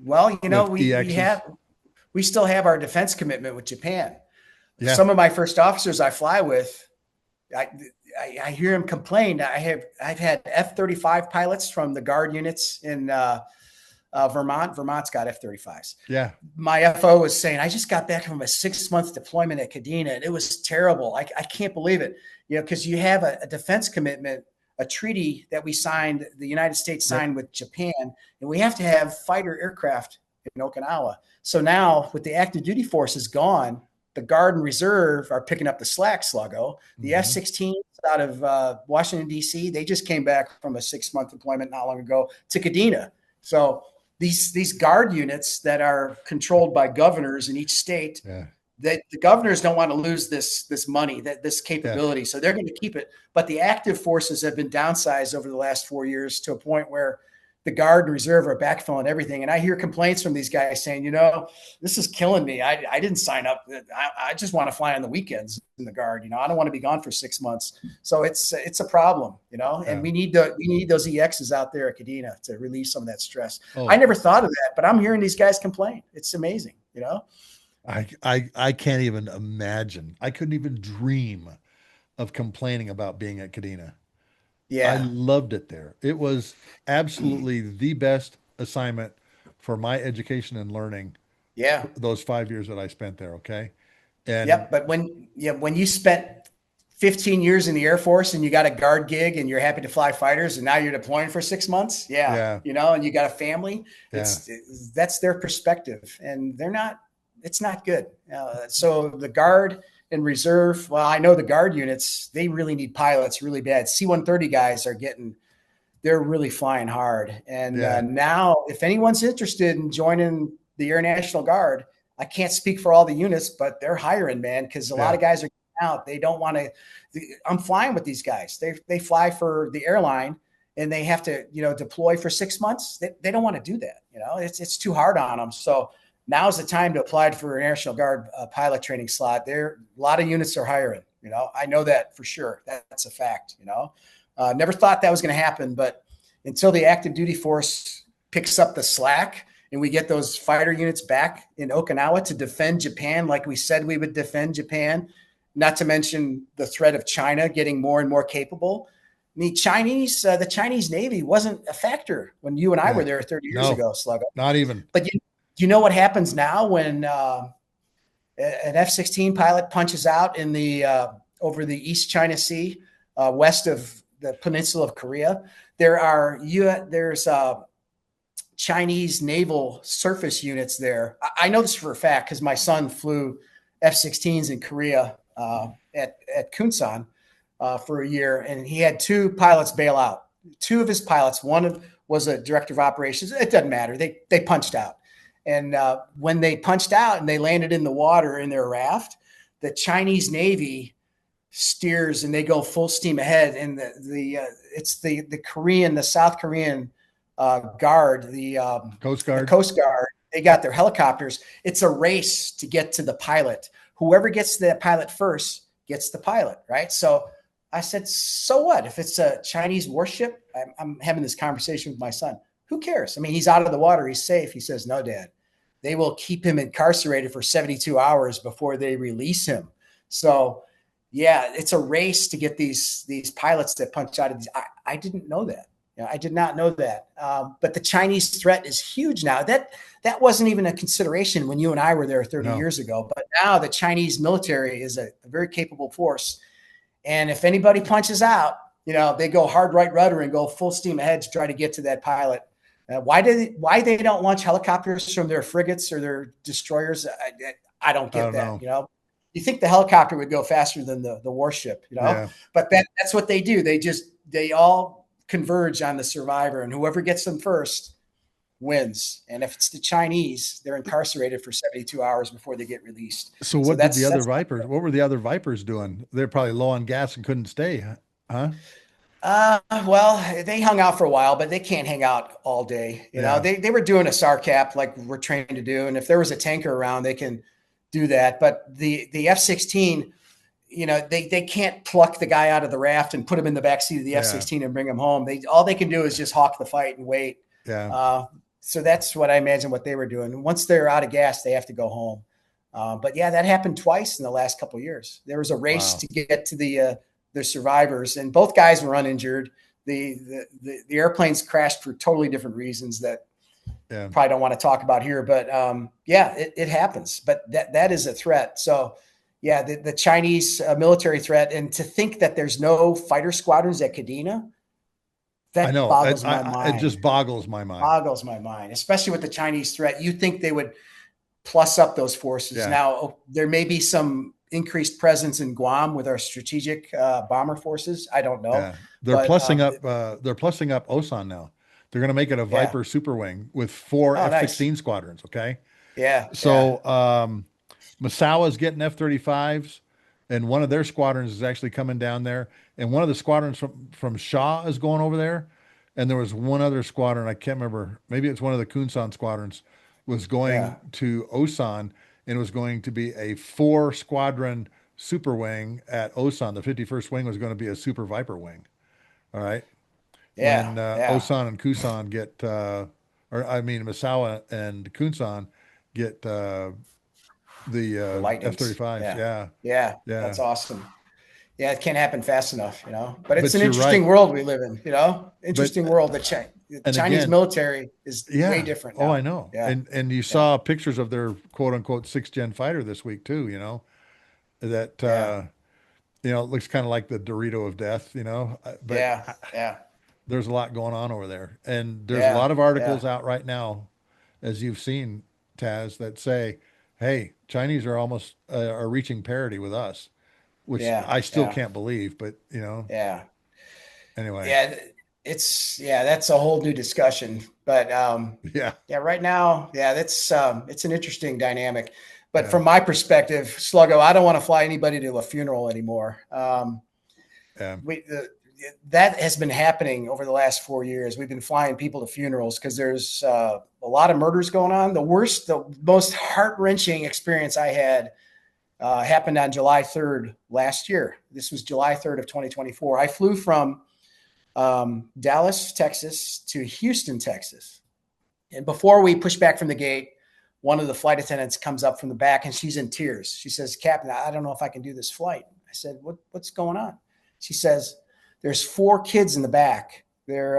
Well, with we EXs? we still have our defense commitment with Japan. Yeah. Some of my first officers I fly with, I, I hear them complain. I've had F-35 pilots from the guard units in Vermont. Vermont's got F-35s. Yeah. My FO was saying, I just got back from a 6-month deployment at Kadena, and it was terrible. I can't believe it. Because you have a defense commitment, a treaty that we signed, the United States Yep. signed with Japan, and we have to have fighter aircraft in Okinawa. So now with the active duty forces gone, the Guard and Reserve are picking up the slack, Sluggo. The F-16s out of Washington, D.C., they just came back from a 6-month deployment not long ago to Kadena. So these Guard units that are controlled by governors in each state, that the governors don't want to lose this money, this capability. Yeah. So they're going to keep it. But the active forces have been downsized over the last 4 years to a point where the Guard and Reserve are backfilling everything. And I hear complaints from these guys saying, this is killing me. I didn't sign up. I just want to fly on the weekends in the Guard. I don't want to be gone for 6 months. So it's a problem, and we need those EXs out there at Kadena to relieve some of that stress. Oh. I never thought of that, but I'm hearing these guys complain. It's amazing, I can't even imagine. I couldn't even dream of complaining about being at Kadena. Yeah. I loved it there. It was absolutely the best assignment for my education and learning. Yeah. Those 5 years that I spent there. Okay. And yep. But when you spent 15 years in the Air Force and you got a Guard gig and you're happy to fly fighters and now you're deploying for 6 months. Yeah. And you got a family. That's their perspective, and it's not good. So the Guard and Reserve, well, I know the Guard units, they really need pilots really bad. C-130 guys they're really flying hard. And now if anyone's interested in joining the Air National Guard, I can't speak for all the units, but they're hiring, man, because a lot of guys are getting out. They don't want to. I'm flying with these guys. They fly for the airline and they have to, deploy for 6 months. They don't want to do that. It's too hard on them. So now's the time to apply for an National Guard pilot training slot. A lot of units are hiring. I know that for sure. That's a fact. Never thought that was going to happen, but until the active duty force picks up the slack and we get those fighter units back in Okinawa to defend Japan, like we said we would defend Japan, not to mention the threat of China getting more and more capable. I mean, the Chinese Navy wasn't a factor when you and I were there 30 years ago, Sluggo. Not even. But you know what happens now when an F-16 pilot punches out in over the East China Sea, west of the peninsula of Korea? There's Chinese naval surface units there. I know this for a fact because my son flew F-16s in Korea at Kunsan for a year, and he had 2 pilots bail out. 2 of his pilots, one was a director of operations. It doesn't matter. They punched out. And when they punched out and they landed in the water in their raft, the Chinese Navy steers and they go full steam ahead. And it's the South Korean Guard, the Coast Guard. The Coast Guard. They got their helicopters. It's a race to get to the pilot. Whoever gets to the pilot first gets the pilot, right? So I said, so what? If it's a Chinese warship, I'm having this conversation with my son. Who cares? I mean, he's out of the water. He's safe. He says, no, Dad. They will keep him incarcerated for 72 hours before they release him. So, it's a race to get these pilots that punch out of these. I didn't know that. I did not know that. But the Chinese threat is huge now. That wasn't even a consideration when you and I were there 30 years ago. But now the Chinese military is a very capable force. And if anybody punches out, they go hard right rudder and go full steam ahead to try to get to that pilot. Why they don't launch helicopters from their frigates or their destroyers? I don't get that. You think the helicopter would go faster than the warship, but that's what they do. They all converge on the survivor, and whoever gets them first wins. And if it's the Chinese, they're incarcerated for 72 hours before they get released. So what did the other Vipers, what were the other Vipers doing? They're probably low on gas and couldn't stay, huh? Well, they hung out for a while, but they can't hang out all day. They were doing a SAR cap like we're trained to do. And if there was a tanker around, they can do that. But the F-16, they can't pluck the guy out of the raft and put him in the backseat of the F-16 and bring him home. All they can do is just hawk the fight and wait. Yeah. So that's what I imagine what they were doing. Once they're out of gas, they have to go home. But yeah, that happened twice in the last couple of years. There was a race to get to the survivors, and both guys were uninjured. The airplanes crashed for totally different reasons that probably don't want to talk about here. But it happens. But that is a threat. So yeah, the Chinese military threat, and to think that there's no fighter squadrons at Kadena. That I know. boggles my mind. It just boggles my mind. Boggles my mind, especially with the Chinese threat. You think they would plus up those forces. Yeah. Now, there may be some increased presence in Guam with our strategic bomber forces. I don't know. Yeah. They're plussing up Osan now. They're going to make it a Viper super wing with 4 F-16 squadrons. Okay. Yeah. So Misawa is getting F-35s, and one of their squadrons is actually coming down there. And one of the squadrons from Shaw is going over there. And there was one other squadron, I can't remember, maybe it's one of the Kunsan squadrons, was going to Osan, and it was going to be a 4 squadron super wing at Osan. The 51st wing was going to be a super Viper wing. All right. Yeah. When Osan and Kusan get, Misawa and Kunsan get the F-35s. Yeah. That's awesome. Yeah, it can't happen fast enough, But it's an interesting world we live in, Interesting world. The Chinese military is way different now. Oh, I know. Yeah. And you saw pictures of their quote unquote 6th-gen fighter this week too, that it looks kind of like the Dorito of death, But there's a lot going on over there. And there's a lot of articles out right now, as you've seen, Tazz, that say, hey, Chinese are almost are reaching parity with us. Which I still can't believe, but Anyway. That's a whole new discussion. But right now, it's an interesting dynamic. But from my perspective, Sluggo, I don't want to fly anybody to a funeral anymore. That has been happening over the last 4 years. We've been flying people to funerals because there's a lot of murders going on. The most heart-wrenching experience I had happened on July 3rd last year. This was July 3rd of 2024. I flew from Dallas, Texas to Houston, Texas. And before we push back from the gate, one of the flight attendants comes up from the back and she's in tears. She says, "Captain, I don't know if I can do this flight." I said, what's going on? She says, "There's 4 kids in the back. They're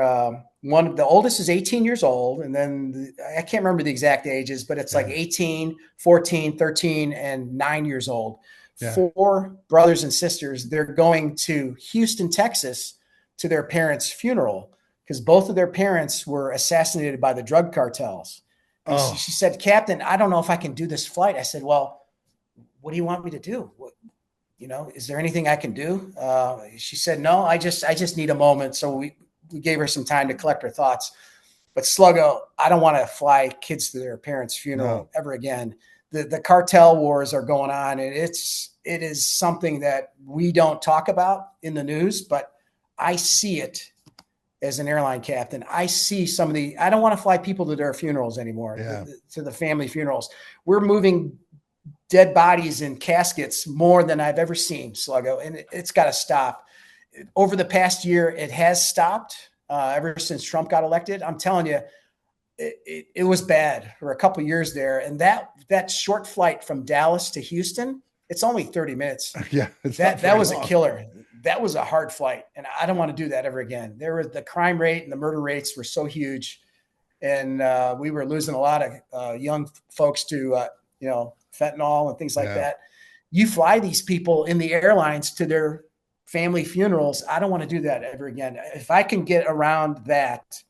the oldest is 18 years old. And then I can't remember the exact ages, but it's like 18, 14, 13, and 9 years old. 4 brothers and sisters. They're going to Houston, Texas to their parents' funeral because both of their parents were assassinated by the drug cartels." And she said, "Captain, I don't know if I can do this flight." I said, "Well, what do you want me to do? Is there anything I can do?" She said, "No, I just need a moment." So we gave her some time to collect her thoughts. But Sluggo, I don't want to fly kids to their parents' funeral ever again. The cartel wars are going on, and it is something that we don't talk about in the news, but I see it as an airline captain. I see I don't want to fly people to their funerals anymore, to the family funerals. We're moving dead bodies in caskets more than I've ever seen, Sluggo, and it's got to stop. Over the past year, it has stopped ever since Trump got elected. I'm telling you, it was bad for a couple of years there. And that short flight from Dallas to Houston, it's only 30 minutes. Yeah. That was a killer. That was a hard flight. And I don't want to do that ever again. The crime rate and the murder rates were so huge. And we were losing a lot of young folks to, fentanyl and things like that. You fly these people in the airlines to their family funerals. I don't want to do that ever again. If I can get around that,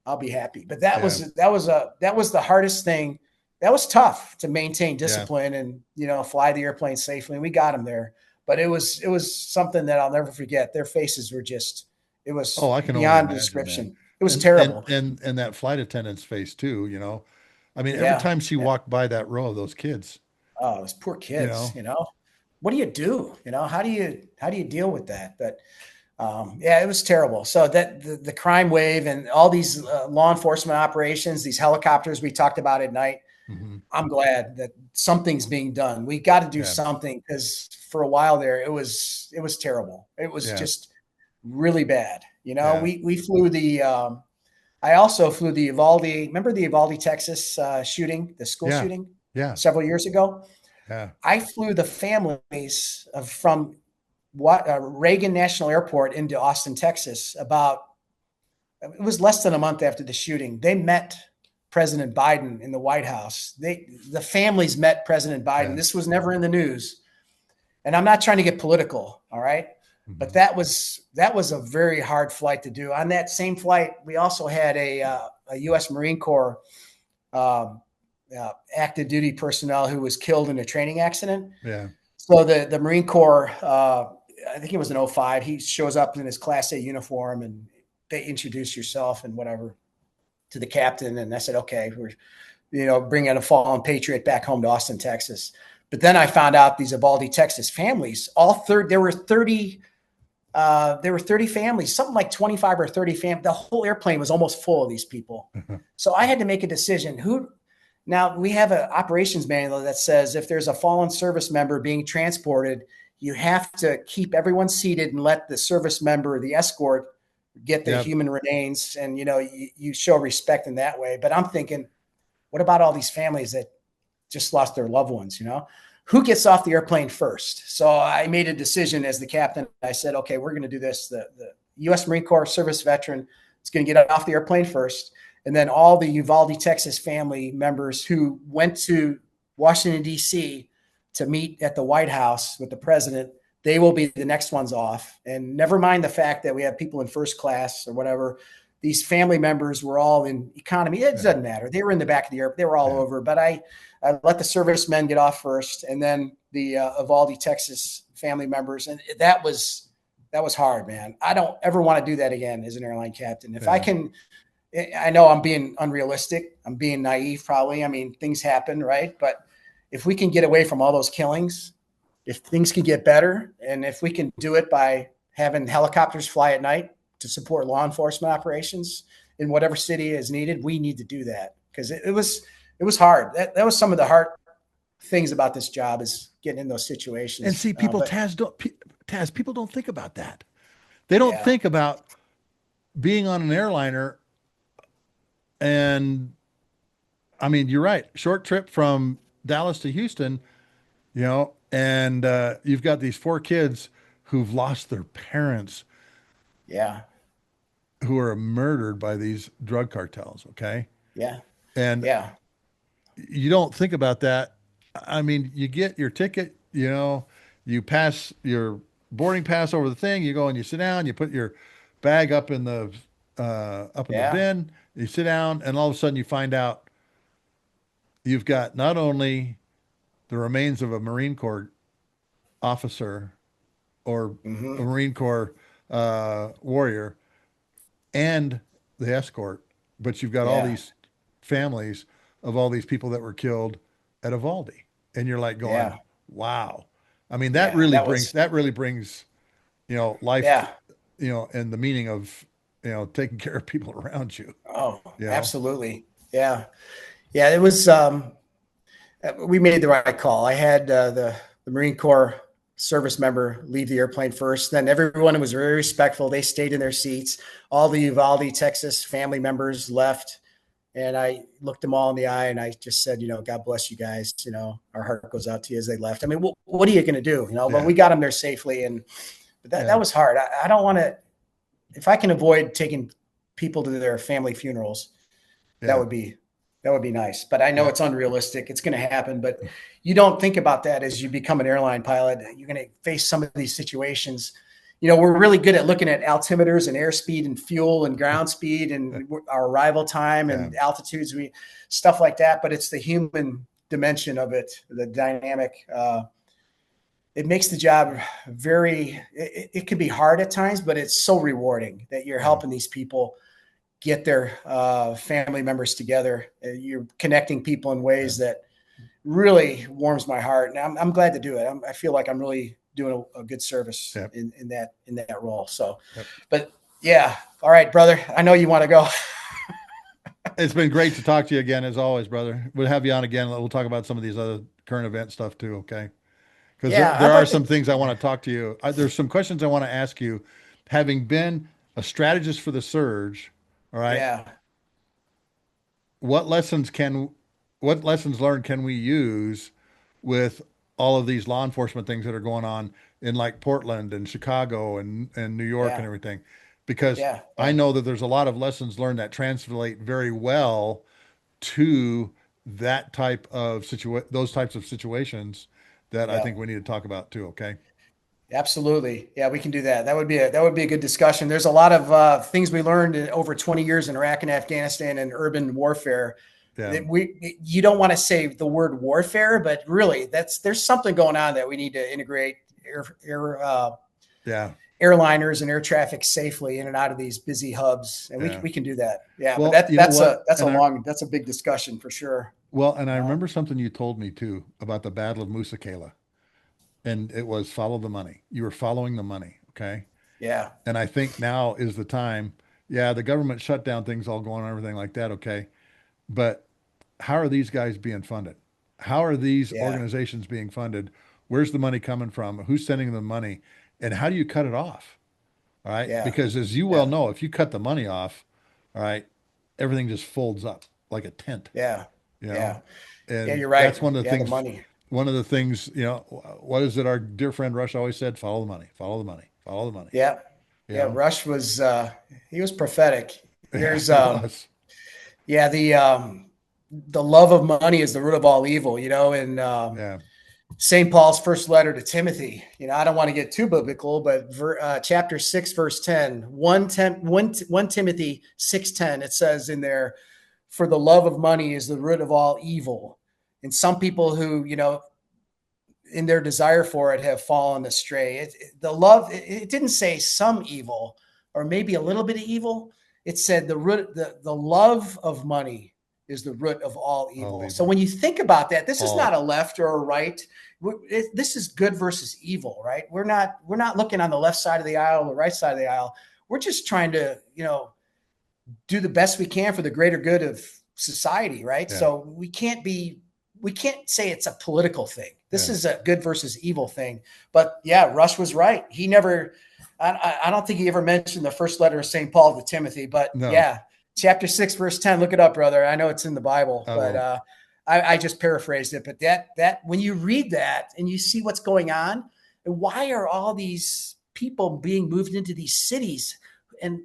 I'll be happy. But that was the hardest thing. That was tough to maintain discipline and, fly the airplane safely. And we got them there, but it was something that I'll never forget. Their faces were just, it was I can beyond description. It was terrible. And that flight attendant's face too, you know. I mean, every Yeah. time she walked by that row of those kids, Oh, those poor you kids, know. what do you do? How do you deal with that? But yeah, it was terrible. So that the crime wave and all these law enforcement operations, these helicopters we talked about at night, Mm-hmm. I'm glad that something's being done. We got to do Yeah. something, because for a while there, it was terrible. It was Yeah. just really bad. Yeah. We flew the. I also flew the Uvalde. Remember the Uvalde, Texas shooting, the school Yeah. shooting Yeah. several years ago. Yeah. I flew the families from Reagan National Airport into Austin, Texas. It was less than a month after the shooting. They met President Biden in the White House. The families met President Biden. Yeah. This was never in the news. And I'm not trying to get political, all right? But Mm-hmm. that was a very hard flight to do. On that same flight, we also had a U.S. Marine Corps active duty personnel who was killed in a training accident. Yeah. So the Marine Corps, I think it was in '05. He shows up in his Class A uniform, and they introduce yourself and whatever to the captain. And I said, okay, we're bringing a fallen patriot back home to Austin, Texas. But then I found out these Uvalde, Texas families, there were 30 families, something like 25 or 30 families. The whole airplane was almost full of these people. So I had to make a decision. Now we have an operations manual that says if there's a fallen service member being transported, you have to keep everyone seated and let the service member, the escort, get the human remains. And, you show respect in that way. But I'm thinking, what about all these families that just lost their loved ones? Who gets off the airplane first? So I made a decision as the captain. I said, okay, we're going to do this. The U.S. Marine Corps service veteran is going to get off the airplane first. And then all the Uvalde, Texas family members who went to Washington, D.C. to meet at the White House with the president, they will be the next ones off. And never mind the fact that we have people in first class or whatever. These family members were all in economy. It doesn't matter. They were in the back of the airplane. They were all over. But I let the servicemen get off first, and then the Uvalde, Texas family members. And that was hard, man. I don't ever want to do that again as an airline captain. If I can, I know I'm being unrealistic. I'm being naive, probably. I mean, things happen, right? But if we can get away from all those killings, if things can get better, and if we can do it by having helicopters fly at night to support law enforcement operations in whatever city is needed, we need to do that, because it was hard. That was some of the hard things about this job, is getting in those situations. And see, people, Tazz, people don't think about that. They don't think about being on an airliner. And I mean, you're right. Short trip from Dallas to Houston, and you've got these 4 kids who've lost their parents. Yeah. Who are murdered by these drug cartels. Okay. Yeah. And you don't think about that. I mean, you get your ticket, you pass your boarding pass over the thing, you go and you sit down, you put your bag up in the bin, you sit down, and all of a sudden you find out you've got not only the remains of a Marine Corps officer or a Marine Corps warrior and the escort, but you've got all these families of all these people that were killed at Uvalde, and you're like going, "Wow!" I mean, that really brings, life, and the meaning of, taking care of people around you. Oh, absolutely, yeah. It was. We made the right call. I had the Marine Corps service member leave the airplane first. Then everyone was very respectful. They stayed in their seats. All the Uvalde, Texas family members left. And I looked them all in the eye and I just said, God bless you guys. Our heart goes out to you as they left. I mean, what are you going to do? But we got them there safely. But that was hard. I don't want to, if I can avoid taking people to their family funerals, that would be nice. But I know it's unrealistic. It's going to happen, but you don't think about that as you become an airline pilot. You're going to face some of these situations. We're really good at looking at altimeters and airspeed and fuel and ground speed and our arrival time and altitudes, stuff like that. But it's the human dimension of it, the dynamic. It makes the job it can be hard at times, but it's so rewarding that you're helping these people. get their family members together. You're connecting people in Yeah. ways that really warms my heart, and I'm glad to do it. I feel like I'm really doing a good service Yep. in that role. So, Yep. but yeah, all right, brother. I know you want to go. It's been great to talk to you again, as always, brother. We'll have you on again. We'll talk about some of these other current event stuff too, okay? Because Yeah, there I'd are like some to. things I want to talk to you. There's some questions I want to ask you. Having been a strategist for the surge, all right, Yeah, what lessons can, what lessons learned can we use with all of these law enforcement things that are going on in like Portland and Chicago and New York and yeah, everything? Because yeah, I yeah, know that there's a lot of lessons learned that translate very well to that type of those types of situations that I yeah. think we need to talk about too. Okay. Absolutely. Yeah, we can do that. That would be a good discussion. There's a lot of things we learned in over 20 years in Iraq and Afghanistan and urban warfare. Yeah. That you don't want to say the word warfare, but really there's something going on that we need to integrate Yeah. airliners and air traffic safely in and out of these busy hubs, and Yeah. we can do that. Yeah, but Well, you know what? that's a big discussion for sure. And I Uh, remember something you told me too about the Battle of Musa Kela, and it was follow the money. You were following the money. Okay. yeah, And I think now is the time. Yeah, the government shut down things all going on, everything like that. Okay. But how are these guys being funded? How are these yeah, organizations being funded? Where's the money coming from? Who's sending the money? And how do you cut it off? All right. yeah, Because as you well yeah, know, if you cut the money off, all right, everything just folds up like a tent, yeah, you know? yeah, yeah. And You're that's right. Yeah, the money. one of the things, what is it our dear friend Rush always said? Follow the money, follow the money, follow the money, Yeah. you Yeah. know? Rush was he was prophetic. Yeah, There's he was. yeah, the love of money is the root of all evil, and Yeah. St. Paul's first letter to Timothy. I don't want to get too biblical, but chapter 6, verse 10, 1 Timothy 6:10, it says in there, for the love of money is the root of all evil. And some people who, in their desire for it have fallen astray. It didn't say some evil or maybe a little bit of evil. It said the love of money is the root of all All evil. So evil. when you think about that, this is not All. a left or a right. This is good versus evil, right? We're not looking on the left side of the aisle or the right side of the aisle. We're just trying to, do the best we can for the greater good of society, right? Yeah. So we can't say it's a political thing. This Yeah. is a good versus evil thing. But yeah, Rush was right. He never, I don't think he ever mentioned the first letter of St. Paul to Timothy, but No, yeah, chapter 6, verse 10, look it up, brother. I know it's in the Bible, I but will. I just paraphrased it. But that when you read that and you see what's going on, why are all these people being moved into these cities? And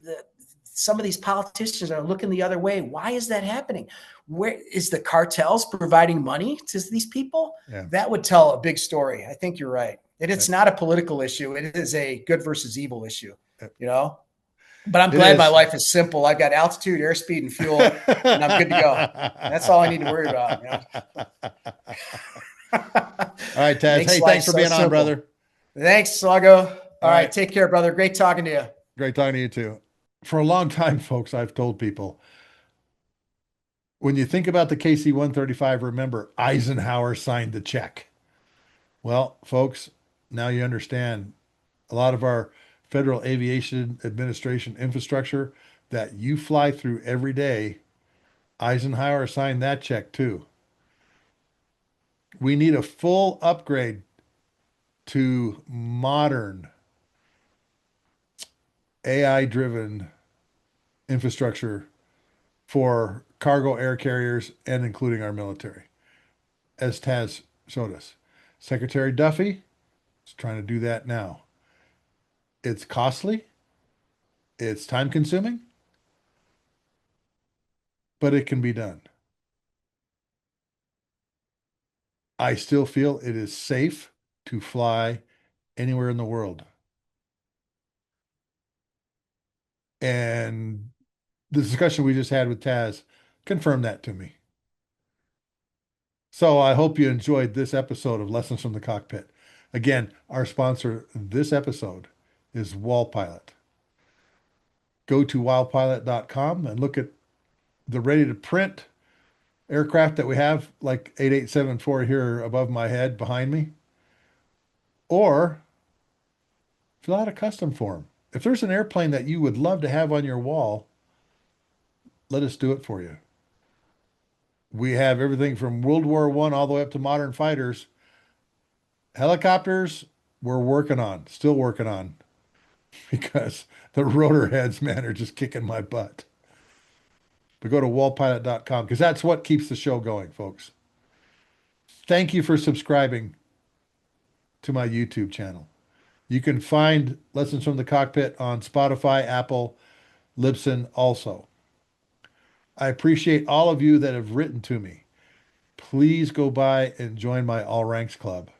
the, some of these politicians are looking the other way. Why is that happening? Where is the cartels providing money to these people? Yeah. That would tell a big story. I think you're right. Yeah. It's not a political issue. It is a good versus evil issue, Yeah. you know? But I'm It glad my is. life is simple. I've got altitude, airspeed, and fuel, and I'm good to go. That's all I need to worry about. All right, Taz. Makes Hey, life thanks for so being on, simple. brother. Thanks, Slago. All All right, right. take care, brother. Great talking to you. Great talking to you too. For a long time, folks, I've told people when you think about the KC 135, remember Eisenhower signed the check. Well, folks, now you understand a lot of our Federal Aviation Administration infrastructure that you fly through every day. Eisenhower signed that check too. We need a full upgrade to modern AI driven infrastructure for cargo air carriers and including our military, as Taz showed us. Secretary Duffy is trying to do that now. It's costly, it's time consuming, but it can be done. I still feel it is safe to fly anywhere in the world. And the discussion we just had with Taz confirmed that to me. So I hope you enjoyed this episode of Lessons from the Cockpit. Again, our sponsor this episode is Wall Pilot. go to wildpilot.com and look at the ready to print aircraft that we have, like 8874 here above my head behind me, or fill out a custom form. If there's an airplane that you would love to have on your wall, let us do it for you. We have everything from World War I all the way up to modern fighters. Helicopters, we're working on, still working on, because the rotor heads, man, are just kicking my butt. But go to wallpilot.com because that's what keeps the show going, folks. Thank you for subscribing to my YouTube channel. You can find Lessons from the Cockpit on Spotify, Apple, Libsyn also. I appreciate all of you that have written to me. Please go by and join my All Ranks Club.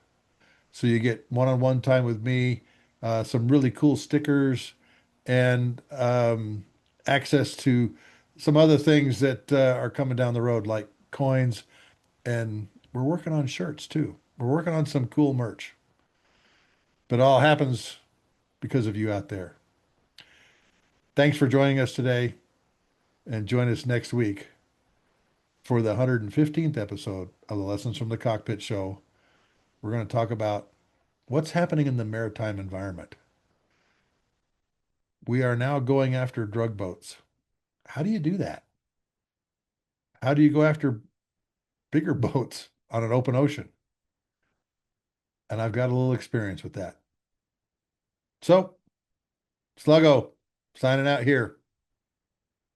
So you get one-on-one time with me, some really cool stickers, and access to some other things that are coming down the road, like coins. And we're working on shirts too. We're working on some cool merch. But it all happens because of you out there. Thanks for joining us today, and join us next week for the 115th episode of the Lessons from the Cockpit show. We're going to talk about what's happening in the maritime environment. We are now going after drug boats. How do you do that? How do you go after bigger boats on an open ocean? And I've got a little experience with that. So, Sluggo, signing out here.